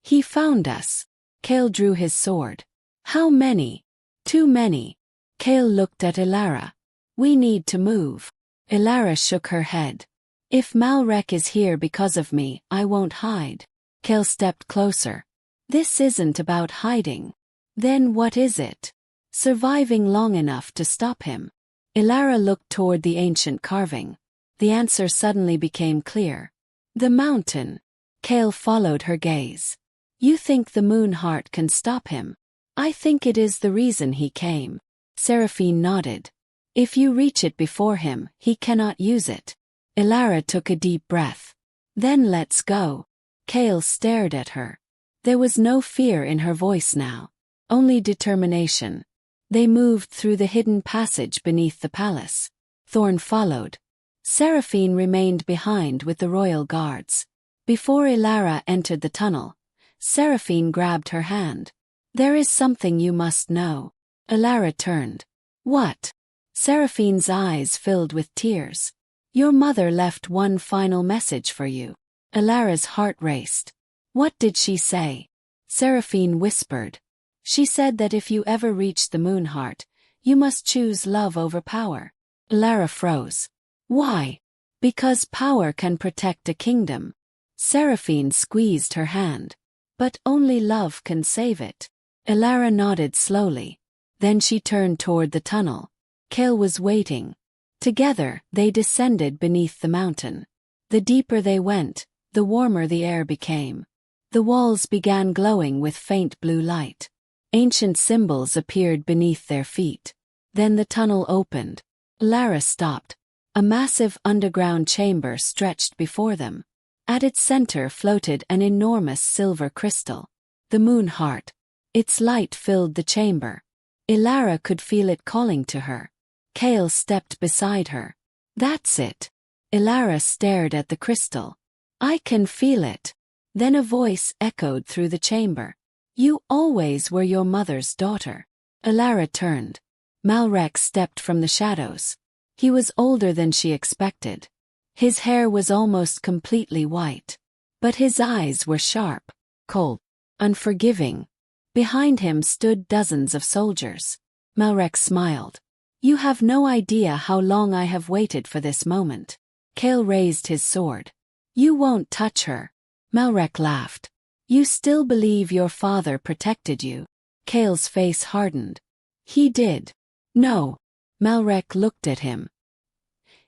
He found us. Kael drew his sword. How many? Too many. Kael looked at Elara. We need to move. Elara shook her head. If Malrec is here because of me, I won't hide. Kael stepped closer. This isn't about hiding. Then what is it? Surviving long enough to stop him. Elara looked toward the ancient carving. The answer suddenly became clear. The mountain. Kael followed her gaze. You think the Moonheart can stop him? I think it is the reason he came. Seraphine nodded. If you reach it before him, he cannot use it. Elara took a deep breath. Then let's go. Kael stared at her. There was no fear in her voice now. Only determination. They moved through the hidden passage beneath the palace. Thorn followed. Seraphine remained behind with the royal guards. Before Elara entered the tunnel, Seraphine grabbed her hand. There is something you must know. Elara turned. What? Seraphine's eyes filled with tears. Your mother left one final message for you. Elara's heart raced. What did she say? Seraphine whispered. She said that if you ever reach the Moonheart, you must choose love over power. Elara froze. Why? Because power can protect a kingdom. Seraphine squeezed her hand. But only love can save it. Elara nodded slowly. Then she turned toward the tunnel. Kael was waiting. Together, they descended beneath the mountain. The deeper they went, the warmer the air became. The walls began glowing with faint blue light. Ancient symbols appeared beneath their feet. Then the tunnel opened. Elara stopped. A massive underground chamber stretched before them. At its center floated an enormous silver crystal. The Moonheart. Its light filled the chamber. Elara could feel it calling to her. Kael stepped beside her. That's it. Elara stared at the crystal. I can feel it. Then a voice echoed through the chamber. You always were your mother's daughter. Elara turned. Malrec stepped from the shadows. He was older than she expected. His hair was almost completely white. But his eyes were sharp, cold, unforgiving. Behind him stood dozens of soldiers. Malrec smiled. You have no idea how long I have waited for this moment. Kael raised his sword. You won't touch her. Malrec laughed. You still believe your father protected you? Kael's face hardened. He did. No. Malrec looked at him.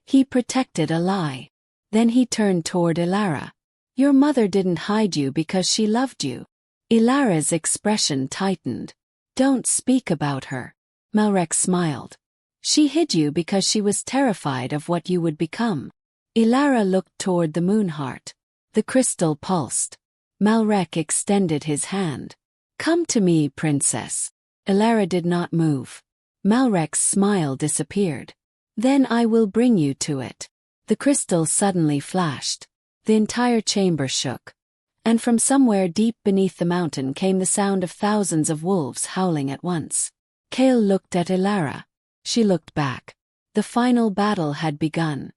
He protected a lie. Then he turned toward Elara. Your mother didn't hide you because she loved you. Elara's expression tightened. Don't speak about her. Malrec smiled. She hid you because she was terrified of what you would become. Elara looked toward the Moonheart. The crystal pulsed. Malrec extended his hand. Come to me, princess. Elara did not move. Malrec's smile disappeared. Then I will bring you to it. The crystal suddenly flashed. The entire chamber shook. And from somewhere deep beneath the mountain came the sound of thousands of wolves howling at once. Kael looked at Elara. She looked back. The final battle had begun.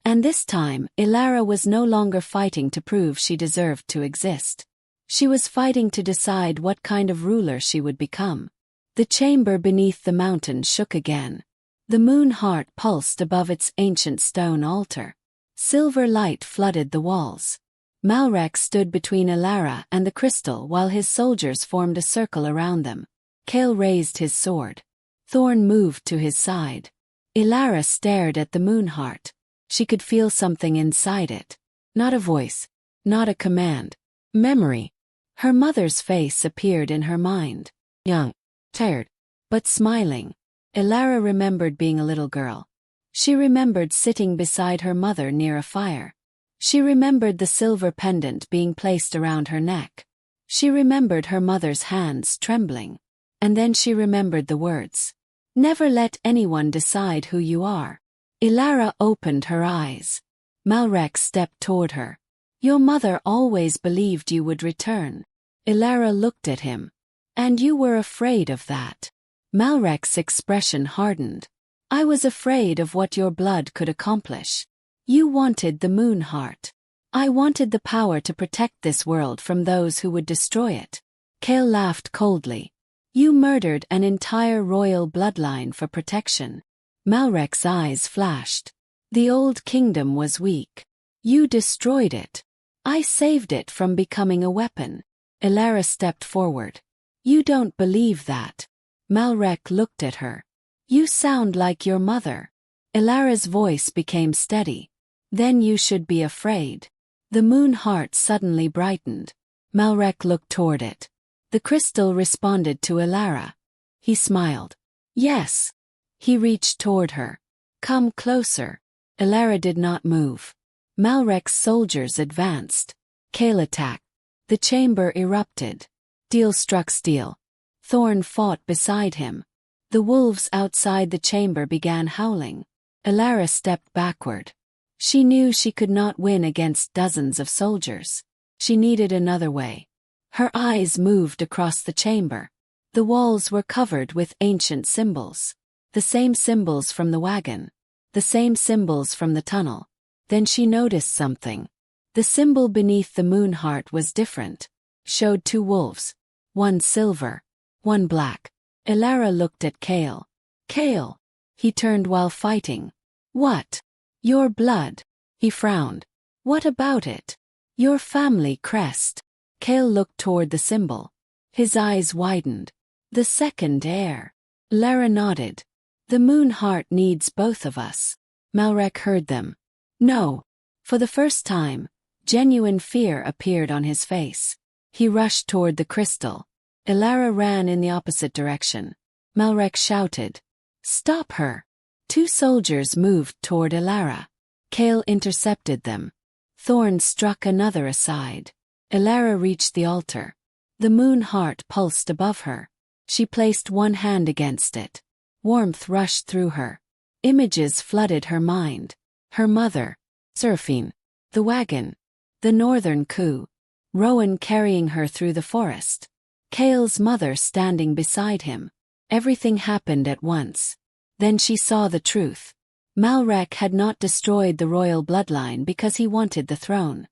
And this time, Elara was no longer fighting to prove she deserved to exist. She was fighting to decide what kind of ruler she would become. The chamber beneath the mountain shook again. The Moonheart pulsed above its ancient stone altar. Silver light flooded the walls. Malrec stood between Elara and the crystal while his soldiers formed a circle around them. Kael raised his sword. Thorn moved to his side. Elara stared at the Moonheart. She could feel something inside it. Not a voice. Not a command. Memory. Her mother's face appeared in her mind. Young. Tired. But smiling. Elara remembered being a little girl. She remembered sitting beside her mother near a fire. She remembered the silver pendant being placed around her neck. She remembered her mother's hands trembling. And then she remembered the words. Never let anyone decide who you are. Elara opened her eyes. Malrec stepped toward her. Your mother always believed you would return. Elara looked at him. And you were afraid of that. Malrec's expression hardened. I was afraid of what your blood could accomplish. You wanted the Moonheart. I wanted the power to protect this world from those who would destroy it. Kael laughed coldly. You murdered an entire royal bloodline for protection. Malrec's eyes flashed. The old kingdom was weak. You destroyed it. I saved it from becoming a weapon. Elara stepped forward. You don't believe that. Malrec looked at her. You sound like your mother. Elara's voice became steady. Then you should be afraid. The Moonheart suddenly brightened. Malrec looked toward it. The crystal responded to Elara. He smiled. Yes. He reached toward her. Come closer. Elara did not move. Malrec's soldiers advanced. Kael attacked. The chamber erupted. Steel struck steel. Thorn fought beside him. The wolves outside the chamber began howling. Elara stepped backward. She knew she could not win against dozens of soldiers. She needed another way. Her eyes moved across the chamber. The walls were covered with ancient symbols. The same symbols from the wagon. The same symbols from the tunnel. Then she noticed something. The symbol beneath the Moonheart was different. Showed two wolves. One silver. One black. Elara looked at Kael. Kael. He turned while fighting. What? Your blood. He frowned. What about it? Your family crest. Kael looked toward the symbol. His eyes widened. The second heir. Elara nodded. The Moonheart needs both of us. Malrec heard them. No. For the first time, genuine fear appeared on his face. He rushed toward the crystal. Elara ran in the opposite direction. Malrec shouted. Stop her. Two soldiers moved toward Elara. Kael intercepted them. Thorn struck another aside. Elara reached the altar. The Moonheart pulsed above her. She placed one hand against it. Warmth rushed through her. Images flooded her mind. Her mother, Seraphine, the wagon, the northern Coup, Rowan carrying her through the forest, Kael's mother standing beside him. Everything happened at once. Then she saw the truth. Malrec had not destroyed the royal bloodline because he wanted the throne.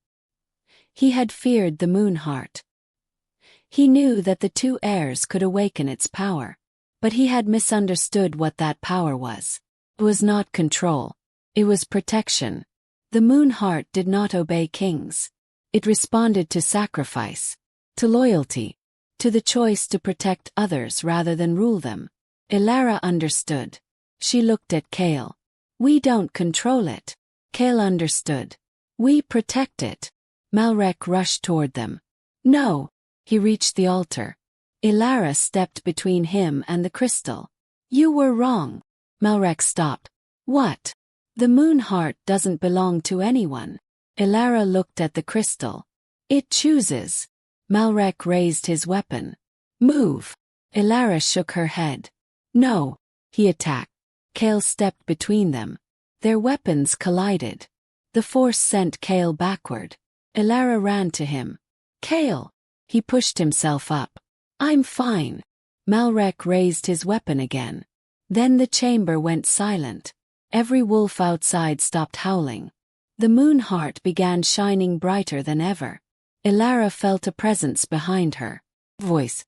He had feared the Moonheart. He knew that the two heirs could awaken its power. But he had misunderstood what that power was. It was not control. It was protection. The Moonheart did not obey kings. It responded to sacrifice, to loyalty, to the choice to protect others rather than rule them. Elara understood. She looked at Kael. We don't control it. Kael understood. We protect it. Malrec rushed toward them. No. He reached the altar. Elara stepped between him and the crystal. You were wrong. Malrec stopped. What? The Moonheart doesn't belong to anyone. Elara looked at the crystal. It chooses. Malrec raised his weapon. Move. Elara shook her head. No. He attacked. Kael stepped between them. Their weapons collided. The force sent Kael backward. Elara ran to him. Kael. He pushed himself up. I'm fine. Malrec raised his weapon again. Then the chamber went silent. Every wolf outside stopped howling. The Moonheart began shining brighter than ever. Elara felt a presence behind her. Voice.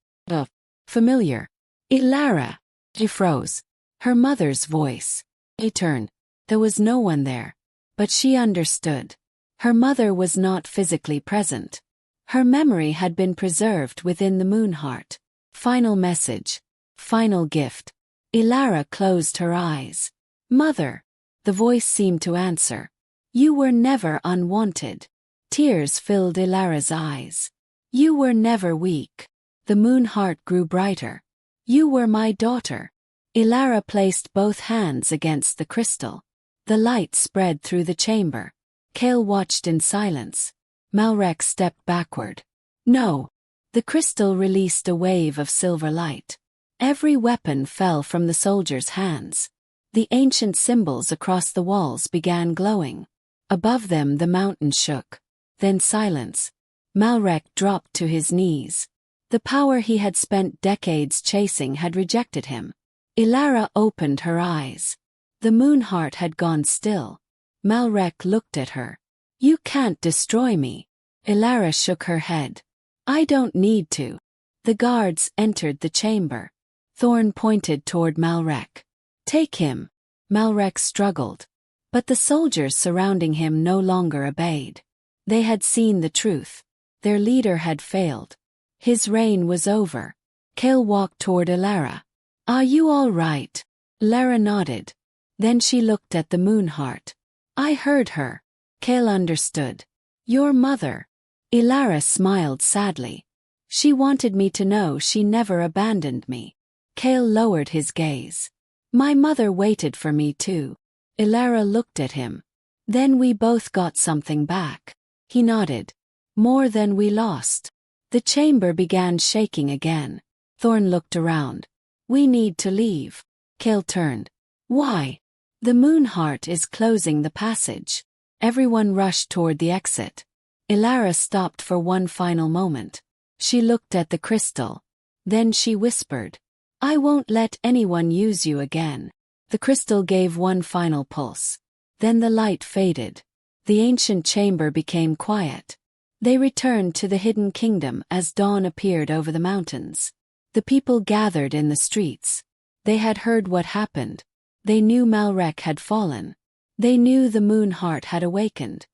Familiar. Elara. She froze. Her mother's voice. He turned. There was no one there. But she understood. Her mother was not physically present. Her memory had been preserved within the Moonheart. Final message. Final gift. Elara closed her eyes. Mother. The voice seemed to answer. You were never unwanted. Tears filled Elara's eyes. You were never weak. The Moonheart grew brighter. You were my daughter. Elara placed both hands against the crystal. The light spread through the chamber. Kael watched in silence. Malrec stepped backward. No. The crystal released a wave of silver light. Every weapon fell from the soldiers' hands. The ancient symbols across the walls began glowing. Above them the mountain shook. Then silence. Malrec dropped to his knees. The power he had spent decades chasing had rejected him. Elara opened her eyes. The Moonheart had gone still. Malrec looked at her. "You can't destroy me." Elara shook her head. "I don't need to." The guards entered the chamber. Thorn pointed toward Malrec. "Take him." Malrec struggled. But the soldiers surrounding him no longer obeyed. They had seen the truth. Their leader had failed. His reign was over. Kael walked toward Elara. "Are you all right?" Elara nodded. Then she looked at the Moonheart. "I heard her." Kael understood. "Your mother." Elara smiled sadly. "She wanted me to know she never abandoned me." Kael lowered his gaze. "My mother waited for me too." Elara looked at him. "Then we both got something back." He nodded. "More than we lost." The chamber began shaking again. Thorn looked around. "We need to leave." Kael turned. "Why?" "The Moonheart is closing the passage." Everyone rushed toward the exit. Elara stopped for one final moment. She looked at the crystal. Then she whispered, "I won't let anyone use you again." The crystal gave one final pulse. Then the light faded. The ancient chamber became quiet. They returned to the hidden kingdom as dawn appeared over the mountains. The people gathered in the streets. They had heard what happened. They knew Malrec had fallen. They knew the Moonheart had awakened.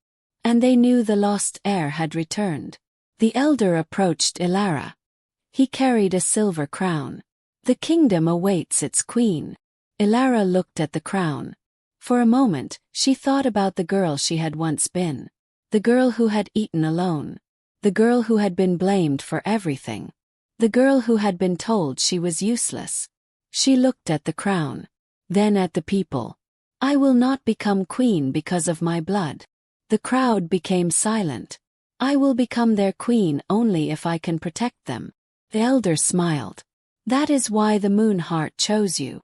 And they knew the lost heir had returned. The elder approached Elara. He carried a silver crown. "The kingdom awaits its queen." Elara looked at the crown. For a moment, she thought about the girl she had once been. The girl who had eaten alone. The girl who had been blamed for everything. The girl who had been told she was useless. She looked at the crown. Then at the people. "I will not become queen because of my blood." The crowd became silent. "I will become their queen only if I can protect them." The elder smiled. "That is why the Moonheart chose you."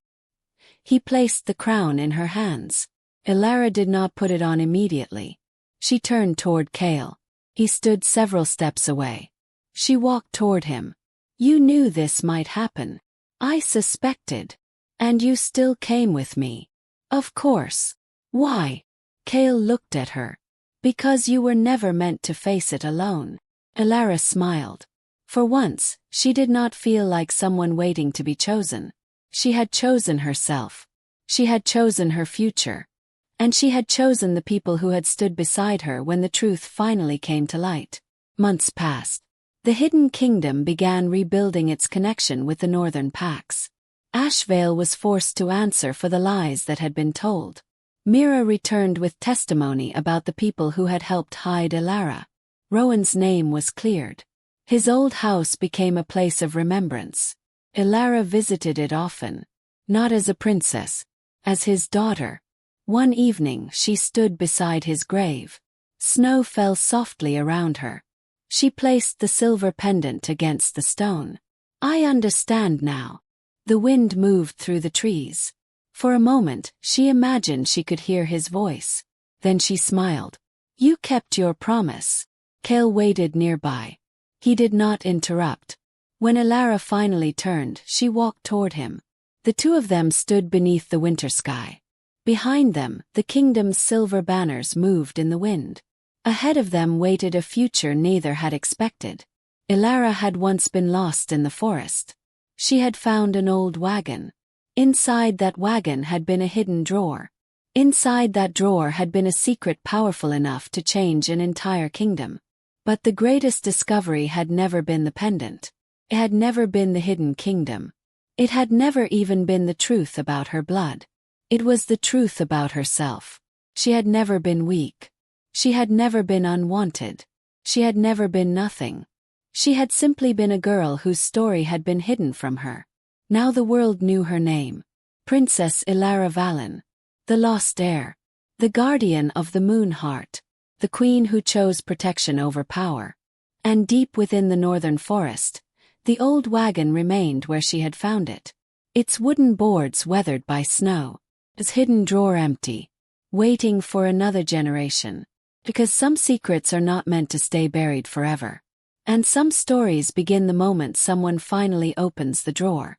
He placed the crown in her hands. Elara did not put it on immediately. She turned toward Kael. He stood several steps away. She walked toward him. "You knew this might happen." "I suspected." "And you still came with me." "Of course." "Why?" Kael looked at her. "Because you were never meant to face it alone." Elara smiled. For once, she did not feel like someone waiting to be chosen. She had chosen herself. She had chosen her future. And she had chosen the people who had stood beside her when the truth finally came to light. Months passed. The Hidden Kingdom began rebuilding its connection with the Northern Pax. Ashvale was forced to answer for the lies that had been told. Mira returned with testimony about the people who had helped hide Elara. Rowan's name was cleared. His old house became a place of remembrance. Elara visited it often. Not as a princess. As his daughter. One evening she stood beside his grave. Snow fell softly around her. She placed the silver pendant against the stone. "I understand now." The wind moved through the trees. For a moment, she imagined she could hear his voice. Then she smiled. "You kept your promise." Kael waited nearby. He did not interrupt. When Elara finally turned, she walked toward him. The two of them stood beneath the winter sky. Behind them, the kingdom's silver banners moved in the wind. Ahead of them waited a future neither had expected. Elara had once been lost in the forest. She had found an old wagon. Inside that wagon had been a hidden drawer. Inside that drawer had been a secret powerful enough to change an entire kingdom. But the greatest discovery had never been the pendant. It had never been the hidden kingdom. It had never even been the truth about her blood. It was the truth about herself. She had never been weak. She had never been unwanted. She had never been nothing. She had simply been a girl whose story had been hidden from her. Now the world knew her name. Princess Elara Valen. The lost heir. The guardian of the Moonheart. The queen who chose protection over power. And deep within the northern forest, The old wagon remained where she had found it. Its wooden boards weathered by snow. Its hidden drawer empty. Waiting for another generation. Because some secrets are not meant to stay buried forever. And some stories begin the moment someone finally opens the drawer.